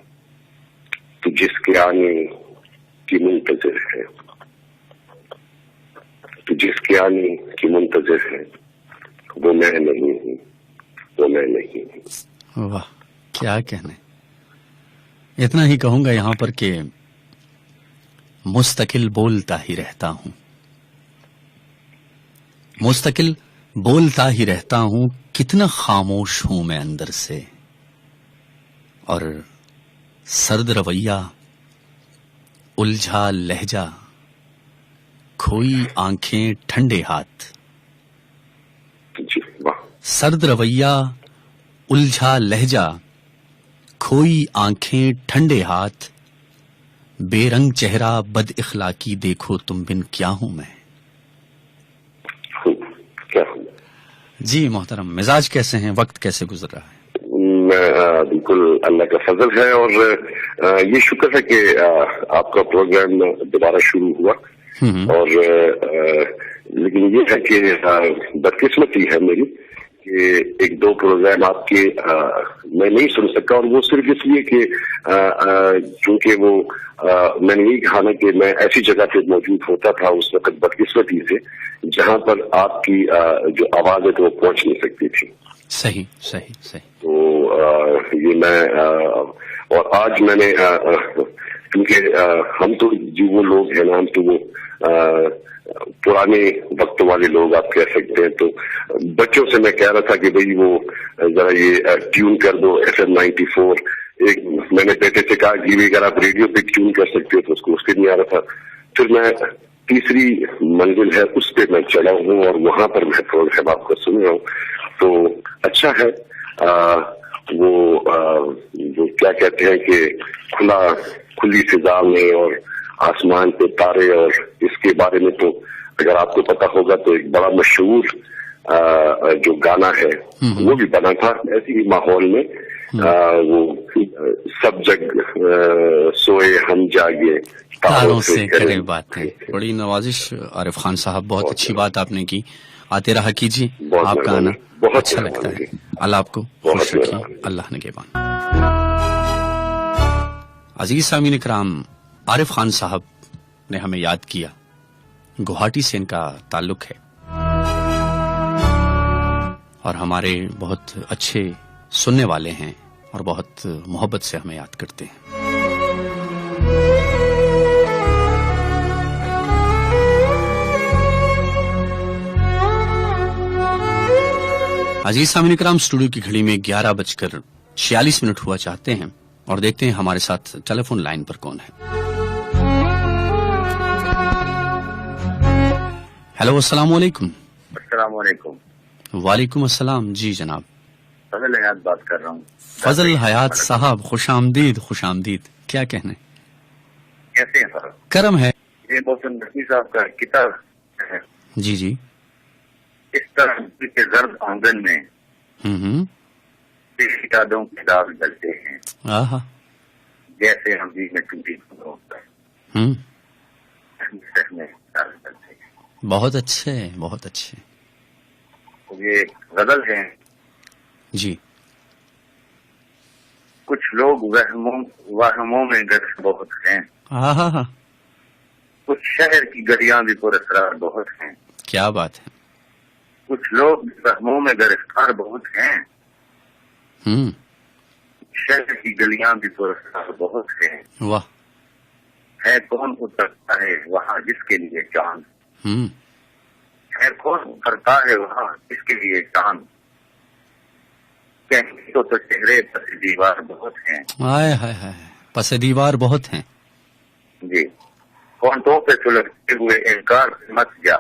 تو جس کے آنے کی منتظر ہے، تو جس کے آنے کی منتظر ہے، وہ میں نہیں ہوں، وہ میں نہیں ہوں. واہ کیا کہنے. اتنا ہی کہوں گا یہاں پر کہ مستقل بولتا ہی رہتا ہوں، مستقل بولتا ہی رہتا ہوں، کتنا خاموش ہوں میں اندر سے. اور سرد رویہ الجھا لہجہ کھوئی آنکھیں ٹھنڈے ہاتھ. جی واہ. سرد رویہ الجھا لہجہ کھوئی آنکھیں ٹھنڈے ہاتھ، بے رنگ چہرہ بد اخلاقی دیکھو تم بن کیا ہوں میں. کیا ہوں جی محترم، مزاج کیسے ہیں، وقت کیسے گزر رہا ہے؟ میں بالکل اللہ کا فضل ہے، اور یہ شکر ہے کہ آپ کا پروگرام دوبارہ شروع ہوا. اور لیکن یہ ہے کہ بدقسمتی ہے میری کہ ایک دو پروگرام آپ کے میں نہیں سن سکا، اور وہ صرف اس لیے کہ چونکہ وہ میں نے یہی کہا نا کہ میں ایسی جگہ پہ موجود ہوتا تھا اس وقت بدقسمتی سے جہاں پر آپ کی جو آواز ہے تو وہ پہنچ نہیں سکتی تھی. صحیح صحیح صحیح. تو یہ میں اور آج میں نے کیونکہ ہم تو جو وہ لوگ ہیں نا، ہم تو وہ پرانے وقت والے لوگ آپ کہہ سکتے ہیں، تو بچوں سے میں کہہ رہا تھا کہ بھئی وہ ذرا یہ ٹیون کر دو FM 94. ایک میں نے بیٹے سے کہا کہ اگر آپ ریڈیو پہ ٹیون کر سکتے ہو تو اس کو اس کے نہیں آ رہا تھا. پھر میں تیسری منزل ہے اس پہ میں چڑھا ہوں اور وہاں پر میں پروگرام آپ کا سن رہا ہوں. تو اچھا ہے. وہ جو کیا کہتے ہیں کہ کھلی فضا میں اور آسمان پہ تارے، اور اس کے بارے میں تو اگر آپ کو پتا ہوگا تو ایک بڑا مشہور جو گانا ہے وہ بھی بنا تھا ایسی ہی ماحول میں. وہ سب جگ سوئے ہم جاگے تاروں سے کرے باتیں. بڑی نوازش عارف خان صاحب، بہت اچھی بات آپ نے کی. آتے رہا کیجیے، آپ کا آنا بہت اچھا لگتا ہے. اللہ آپ کو خوش رکھے، اللہ نگہبان. عزیز سامعین کرام، عارف خان صاحب نے ہمیں یاد کیا. گوہاٹی سے ان کا تعلق ہے اور ہمارے بہت اچھے سننے والے ہیں اور بہت محبت سے ہمیں یاد کرتے ہیں. عزیز سامعین کرام، اسٹوڈیو کی گھڑی میں 11:46 ہوا چاہتے ہیں اور دیکھتے ہیں ہمارے ساتھ ٹیلی فون لائن پر کون ہے. ہیلو، السلام علیکم. السلام علیکم. وعلیکم السلام. جی جناب، فضل حیات بات کر رہا ہوں. فضل حیات صاحب، خوش آمدید. خوش آمدید. کیا کہنے؟ کیسے ہیں صاحب؟ کرم ہے. یہ محسن نقوی صاحب کا کتاب ہے. جی جی. اس طرح کے زرد آنگن میں یادوں کے داغ ڈلتے ہیں، آہا، جیسے ہم بھی میں ٹوٹی ہوتا ہے. بہت اچھے، بہت اچھے. یہ غزل ہے. جی. کچھ لوگ وہموں میں گرس بہت ہیں، آہا، کچھ شہر کی گلیاں بھی پر اسرار بہت ہیں. کیا بات ہے. کچھ لوگ وہموں میں گرفتار بہت ہیں، شہر کی گلیاں بھی پر اسرار بہت ہیں. واہ. ہے کون اترتا ہے وہاں جس کے لیے چاند، ہے کون اترتا ہے وہاں جس کے لیے چاند. کہیں تو چہرے پس دیوار بہت ہیں. ہائے ہائے ہائے، پس دیوار بہت ہیں. جی. ہونٹوں پہ سلگتے ہوئے انکار سے مت جا،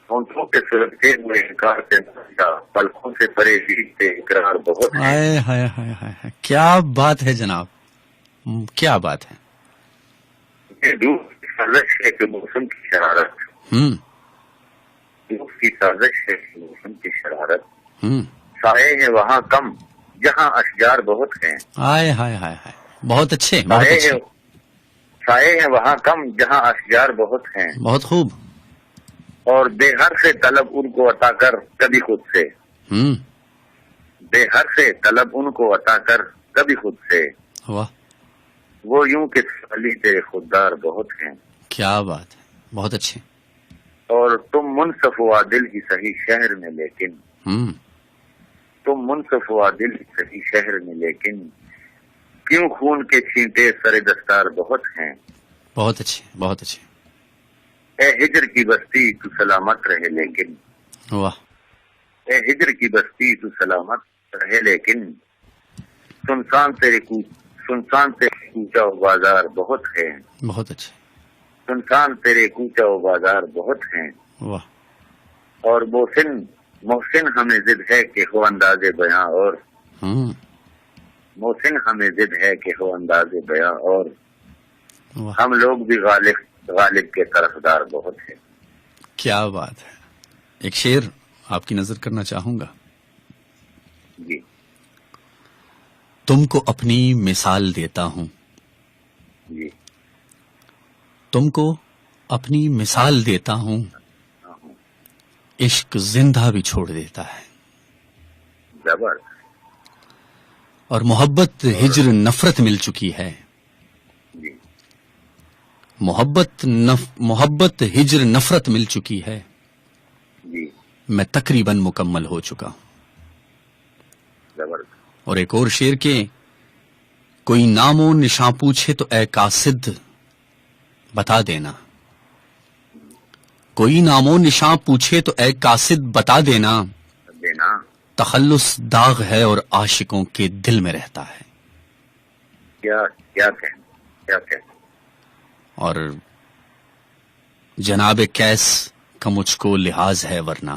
ہونٹوں پہ سلگتے ہوئے انکار سے مت جا، پلکوں سے پرے جیت اقرار بہت ہیں. ہائے ہائے ہائے ہائے، کیا بات ہے جناب، کیا بات ہے. یہ دھوپ کی سازش ہے کہ موسم کی شرارت، دھوپ کی سازش ہے کہ موسم کی شرارت. سائے ہیں وہاں کم جہاں اشجار بہت ہیں. ہائے ہائے ہائے ہائے، بہت اچھے، بہت اچھے. سائے ہیں وہاں کم جہاں اشجار بہت ہیں. بہت خوب. اور بے ہر سے طلب ان کو عطا کر کبھی خود سے، بے ہر سے طلب ان کو عطا کر کبھی خود سے. واہ. وہ یوں کہ سالی تیرے خوددار بہت ہیں. کیا بات ہے، بہت اچھے. اور تم منصف و عادل ہی صحیح شہر میں، لیکن تم منصف و عادل ہی صحیح شہر میں، لیکن کیوں خون کے چھینٹے سر دستار بہت ہیں. بہت اچھے، بہت اچھے. اے ہجر کی بستی تو سلامت رہے لیکن، واہ. اے ہجر کی بستی تو سلامت رہے لیکن، سنسان تیرے کوچہ و بازار بہت ہیں. بہت اچھے. سنسان تیرے کوچہ و بازار بہت ہیں. واہ. اور محسن ہمیں ضد ہے کہ ہو انداز بیاں، اور محسن ہمیں ضد ہے کہ ہو انداز بیاں، اور ہم لوگ بھی غالب کے طرفدار بہت ہیں. کیا بات ہے. ایک شعر آپ کی نظر کرنا چاہوں گا. جی. تم کو اپنی مثال دیتا ہوں، جی. تم کو اپنی مثال دیتا ہوں، عشق زندہ بھی چھوڑ دیتا ہے. زبردست. اور محبت ہجر نفرت مل چکی ہے. جی. محبت ہجر نفرت مل چکی ہے. جی. میں تقریباً مکمل ہو چکا ہوں. زبردست. اور ایک اور شعر کے، کوئی نام و نشاں پوچھے تو اے قاصد بتا دینا، کوئی نام و نشاں پوچھے تو اے قاصد بتا دینا، تخلص داغ ہے اور عاشقوں کے دل میں رہتا ہے. کیا کہیں. اور جناب کیس کا مجھ کو لحاظ ہے ورنہ،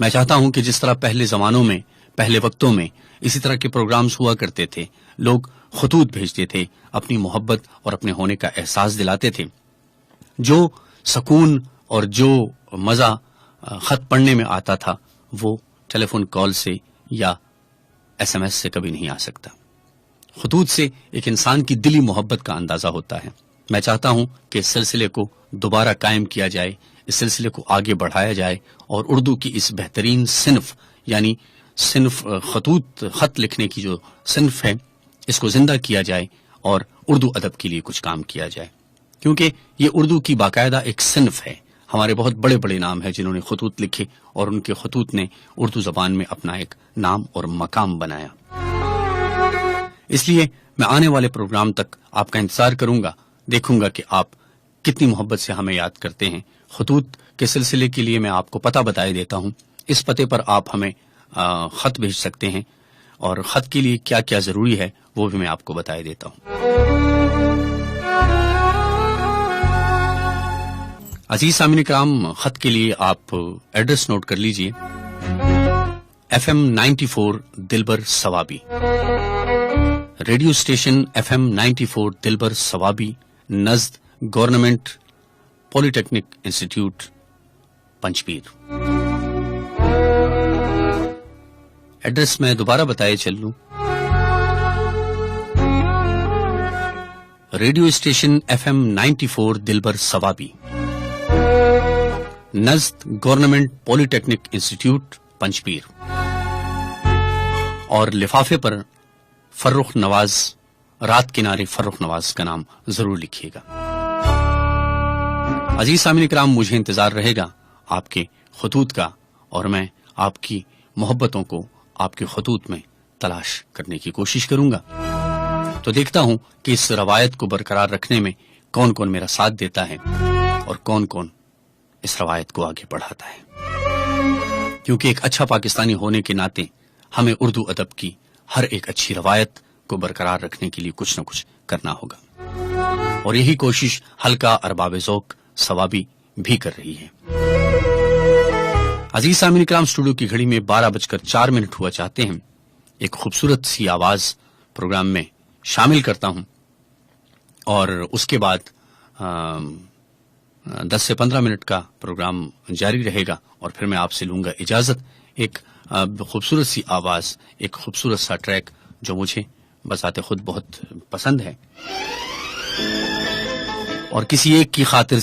میں چاہتا ہوں کہ جس طرح پہلے زمانوں میں، پہلے وقتوں میں اسی طرح کے پروگرامز ہوا کرتے تھے، لوگ خطوط بھیجتے تھے، اپنی محبت اور اپنے ہونے کا احساس دلاتے تھے، جو سکون اور جو مزہ خط پڑھنے میں آتا تھا وہ ٹیلی فون کال سے یا ایس ایم ایس سے کبھی نہیں آ سکتا۔ خطوط سے ایک انسان کی دلی محبت کا اندازہ ہوتا ہے۔ میں چاہتا ہوں کہ اس سلسلے کو دوبارہ قائم کیا جائے، اس سلسلے کو آگے بڑھایا جائے اور اردو کی اس بہترین صنف یعنی صنف خط لکھنے کی جو صنف ہے اس کو زندہ کیا جائے اور اردو ادب کے لیے کچھ کام کیا جائے، کیونکہ یہ اردو کی باقاعدہ ایک صنف ہے۔ ہمارے بہت بڑے بڑے نام ہیں جنہوں نے خطوط لکھے اور ان کے خطوط نے اردو زبان میں اپنا ایک نام اور مقام بنایا۔ اس لیے میں آنے والے پروگرام تک آپ کا انتظار کروں گا، دیکھوں گا کہ آپ کتنی محبت سے ہمیں یاد کرتے ہیں۔ خطوط کے سلسلے کے لیے میں آپ کو پتہ بتائے دیتا ہوں، اس پتے پر آپ ہمیں خط بھیج سکتے ہیں اور خط کے لیے کیا کیا ضروری ہے وہ بھی میں آپ کو بتائے دیتا ہوں۔ عزیز سامعین کرام، خط کے لیے آپ ایڈریس نوٹ کر لیجئے، FM 94 دلبر ثوابی، ریڈیو اسٹیشن FM 94 دلبر ثوابی، نزد گورنمنٹ پولی ٹیکنک انسٹیٹیوٹ پنچپیر۔ ایڈریس میں دوبارہ بتائے چل لوں، ریڈیو اسٹیشن FM 94 دلبر ثوابی، نزد گورنمنٹ پولی ٹیکنک انسٹیٹیوٹ پنچپیر، اور لفافے پر فرخ نواز، رات کنارے فرخ نواز کا نام ضرور لکھیے گا۔ عزیز سامعین کرام، مجھے انتظار رہے گا آپ کے خطوط کا اور میں آپ کی محبتوں کو آپ کے خطوط میں تلاش کرنے کی کوشش کروں گا، تو دیکھتا ہوں کہ اس روایت کو برقرار رکھنے میں کون کون میرا ساتھ دیتا ہے اور کون کون اس روایت کو آگے بڑھاتا ہے، کیونکہ ایک اچھا پاکستانی ہونے کے ناطے ہمیں اردو ادب کی ہر ایک اچھی روایت کو برقرار رکھنے کے لیے کچھ نہ کچھ کرنا ہوگا، اور یہی کوشش حلقہ ارباب ذوق ثوابی بھی کر رہی ہے۔ عزیز سامعین کرام، اسٹوڈیو کی گھڑی میں 12:04 ہوا چاہتے ہیں، ایک خوبصورت سی آواز پروگرام میں شامل کرتا ہوں اور اس کے بعد 10 سے 15 منٹ کا پروگرام جاری رہے گا اور پھر میں آپ سے لوں گا اجازت۔ ایک خوبصورت سی آواز، ایک خوبصورت سا ٹریک جو مجھے بذات خود بہت پسند ہے اور کسی ایک کی خاطر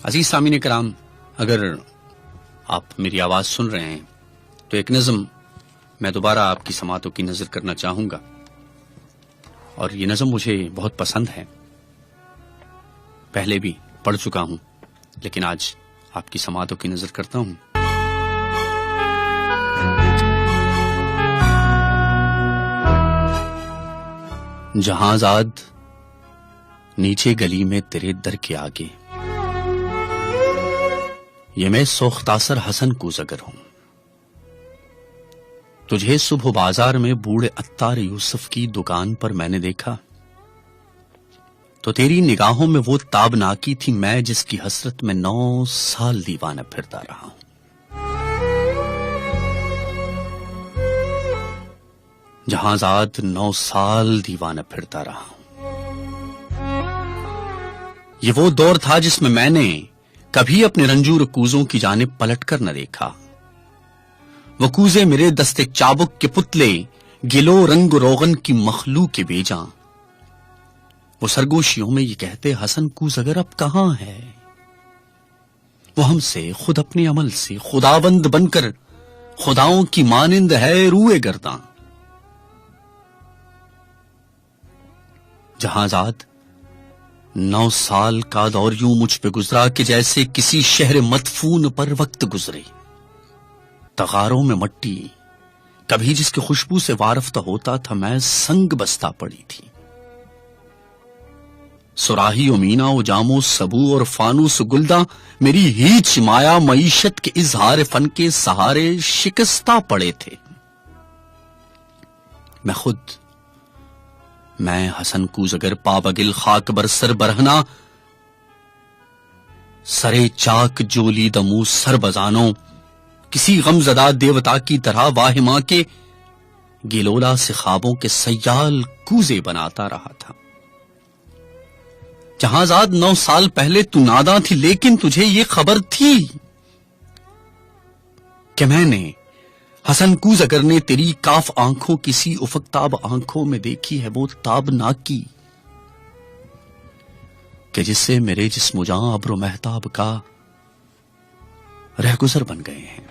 عزیز سامعین کرام، اگر آپ میری آواز سن رہے ہیں تو ایک نظم میں دوبارہ آپ کی سماعتوں کی نظر کرنا چاہوں گا، اور یہ نظم مجھے بہت پسند ہے، پہلے بھی پڑھ چکا ہوں لیکن آج آپ کی سماعتوں کی نظر کرتا ہوں۔ جہاں زاد نیچے گلی میں تیرے در کے آگے، یہ میں سوختاثر حسن کوزگر ہوں، تجھے صبح بازار میں بوڑھے عطار یوسف کی دکان پر میں نے دیکھا تو تیری نگاہوں میں وہ تابناکی تھی میں جس کی حسرت میں 9 سال دیوانہ پھرتا رہا ہوں۔ جہاں زاد 9 سال دیوانہ پھرتا رہا ہوں۔ یہ وہ دور تھا جس میں نے کبھی اپنے رنجور کوزوں کی جانب پلٹ کر نہ دیکھا۔ وہ کوزے میرے دستے چابک کے پتلے، گلو رنگ روغن کی مخلوق کے بیجاں، وہ سرگوشیوں میں یہ کہتے حسن کوزگر اب کہاں ہے؟ وہ ہم سے خود اپنے عمل سے خداوند بن کر خداؤں کی مانند ہے روئے گرداں۔ جہاں زاد 9 سال کا دور یوں مجھ پہ گزرا کہ جیسے کسی شہر مدفون پر وقت گزرے۔ تغاروں میں مٹی کبھی جس کی خوشبو سے وارفتہ ہوتا تھا میں سنگ بستہ پڑی تھی۔ سراہی و مینا و جام و سبو اور فانوس گلداں میری ہیچ مایا معیشت کے اظہار فن کے سہارے شکستہ پڑے تھے۔ میں حسن کوزگر پابگل خاک بر سر برہنا، سرے چاک جولی دمو سر بزانوں، کسی غمزدہ دیوتا کی طرح واہما کے گلولا سے خوابوں کے سیال کوزے بناتا رہا تھا۔ جہاں زاد 9 سال پہلے تو ناداں تھی لیکن تجھے یہ خبر تھی کہ میں نے حسن کوزگر نے تیری کاف آنکھوں کسی افقتاب آنکھوں میں دیکھی ہے وہ تابناکی کہ جس سے میرے جسم و جاں ابر و مہتاب کا رہگزر بن گئے ہیں۔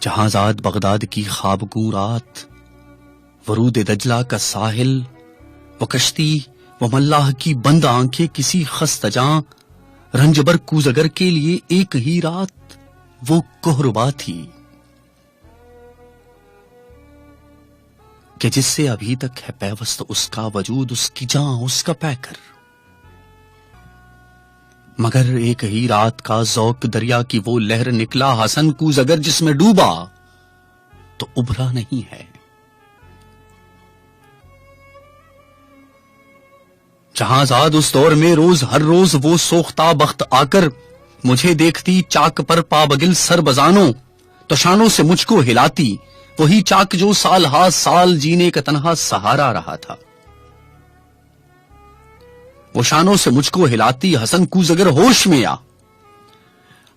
جہاں زاد بغداد کی خوابگوں رات، ورود دجلہ کا ساحل، وہ کشتی، وہ ملاح کی بند آنکھیں کسی خستجاں رنجبر کوزگر کے لیے ایک ہی رات وہ کہربا تھی کہ جس سے ابھی تک ہے پیوست اس کا وجود، اس کی جاں، اس کا پیکر، مگر ایک ہی رات کا ذوق دریا کی وہ لہر نکلا حسن کوزگر جس میں ڈوبا تو ابھرا نہیں ہے۔ جہاں زاد اس دور میں ہر روز وہ سوختہ بخت آ کر مجھے دیکھتی چاک پر پابگل سر بزانوں تو شانوں سے مجھ کو ہلاتی، وہی چاک جو سال ہا سال جینے کا تنہا سہارا رہا تھا۔ وہ شانوں سے مجھ کو ہلاتی، حسن کوزگر ہوش میں آ۔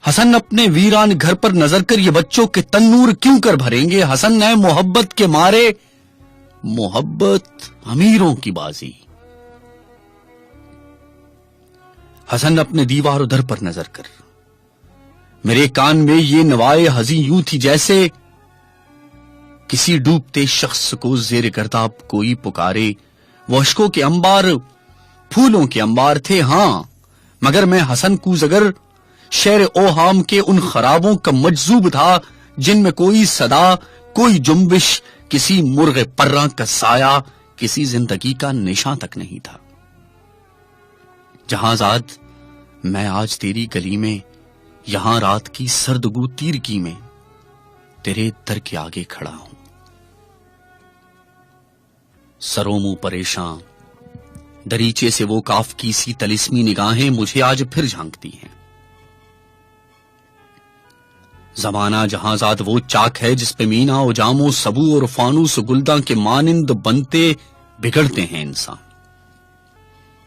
حسن اپنے ویران گھر پر نظر کر یہ بچوں کے تنور کیوں کر بھریں گے؟ حسن نے محبت کے مارے، محبت امیروں کی بازی۔ حسن اپنے دیوار و در پر نظر کر، میرے کان میں یہ نوائے ہزی یوں تھی جیسے کسی ڈوبتے شخص کو زیر گرداب کوئی پکارے۔ وہ اشکوں کے انبار پھولوں کے انبار تھے ہاں، مگر میں حسن کوزگر شہر اوہام کے ان خرابوں کا مجذوب تھا جن میں کوئی صدا، کوئی جنبش، کسی مرغ پراں کا سایہ، کسی زندگی کا نشان تک نہیں تھا۔ جہاں زاد میں آج تیری گلی میں، یہاں رات کی سردگو تیرگی میں تیرے در کے آگے کھڑا ہوں، سروں منہ پریشاں، دریچے سے وہ کاف کی سی تلسمی نگاہیں مجھے آج پھر جھانکتی ہیں۔ زمانہ جہاں زاد وہ چاک ہے جس پہ مینا و جام و سبو اور فانوس گلداں کے مانند بنتے بگڑتے ہیں انسان۔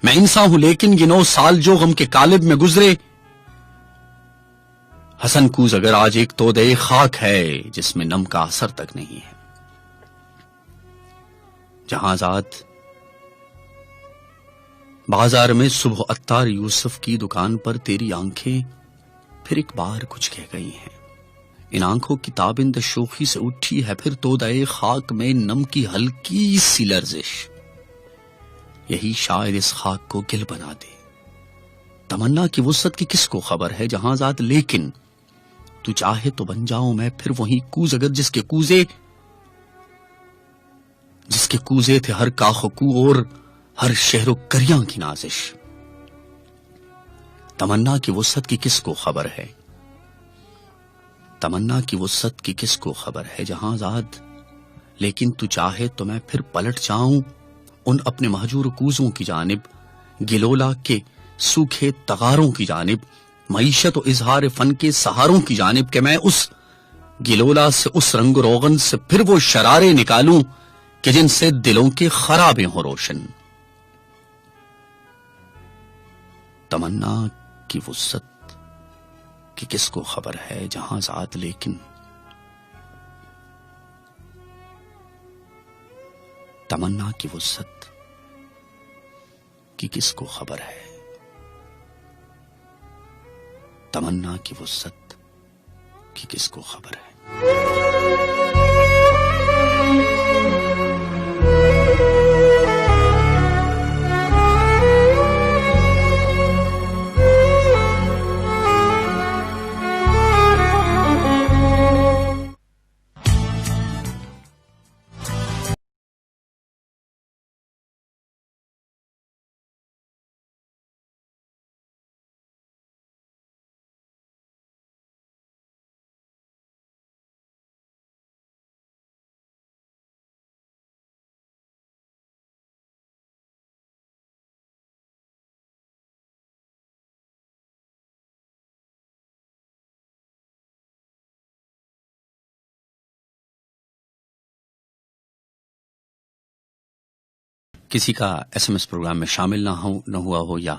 میں انسان ہوں لیکن یہ 9 سال جو غم کے قالب میں گزرے، حسن کوزگر آج ایک تودے خاک ہے جس میں نم کا اثر تک نہیں ہے۔ جہاں زاد بازار میں صبح عطار یوسف کی دکان پر تیری آنکھیں پھر ایک بار کچھ کہہ گئی ہیں. ان آنکھوں کی تابند شوخی سے اٹھی ہے پھر تودائے خاک میں نم کی ہلکی سی لرزش. یہی شاید اس خاک کو گل بنا دے. تمنا کی وسعت کی کس کو خبر ہے جہاں ذات، لیکن تو چاہے تو بن جاؤں میں پھر وہی کوز اگر جس کے کوزے تھے ہر کاخ و کو اور ہر شہر و کریاں کی نازش. تمنا کی وسعت کی کس کو خبر ہے، تمنا کی وسعت کی کس کو خبر ہے جہاں ذات، لیکن تو چاہے تو میں پھر پلٹ جاؤں ان اپنے مہجور کوزوں کی جانب، گلولا کے سوکھے تغاروں کی جانب، معیشت و اظہار فن کے سہاروں کی جانب، کہ میں اس گلولا سے اس رنگ و روغن سے پھر وہ شرارے نکالوں کہ جن سے دلوں کے خرابے ہوں روشن. تمنا کی وسعت کی کس کو خبر ہے جہاں ذات، لیکن تمنا کی وسعت کی کس کو خبر ہے، تمنا کی وسعت کی کس کو خبر ہے. کسی کا ایس ایم ایس پروگرام میں شامل نہ ہوا ہو یا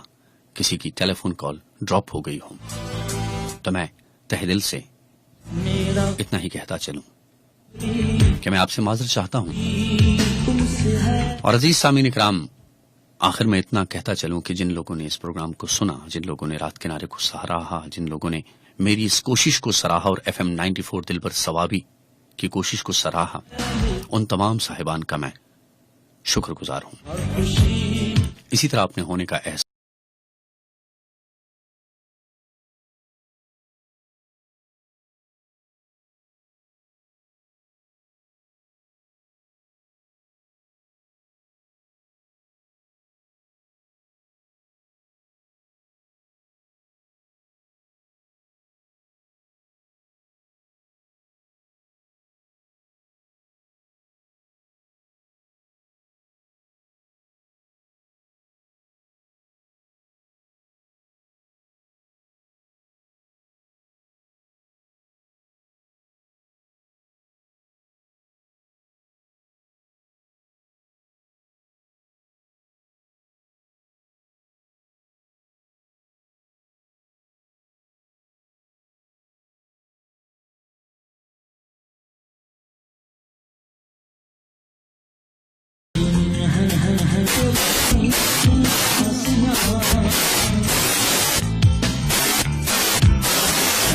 کسی کی ٹیلی فون کال ڈراپ ہو گئی ہو تو میں تہ دل سے اتنا ہی کہتا چلوں کہ میں آپ سے معذرت چاہتا ہوں. اور عزیز سامعین اکرام، آخر میں اتنا کہتا چلوں کہ جن لوگوں نے اس پروگرام کو سنا، جن لوگوں نے رات کنارے کو سراہا، جن لوگوں نے میری اس کوشش کو سراہا اور FM 94 دل پر ثوابی کی کوشش کو سراہا، ان تمام صاحبان کا میں شکر گزار ہوں. اسی طرح اپنے ہونے کا احساس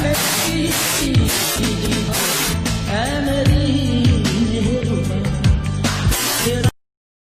Let's see.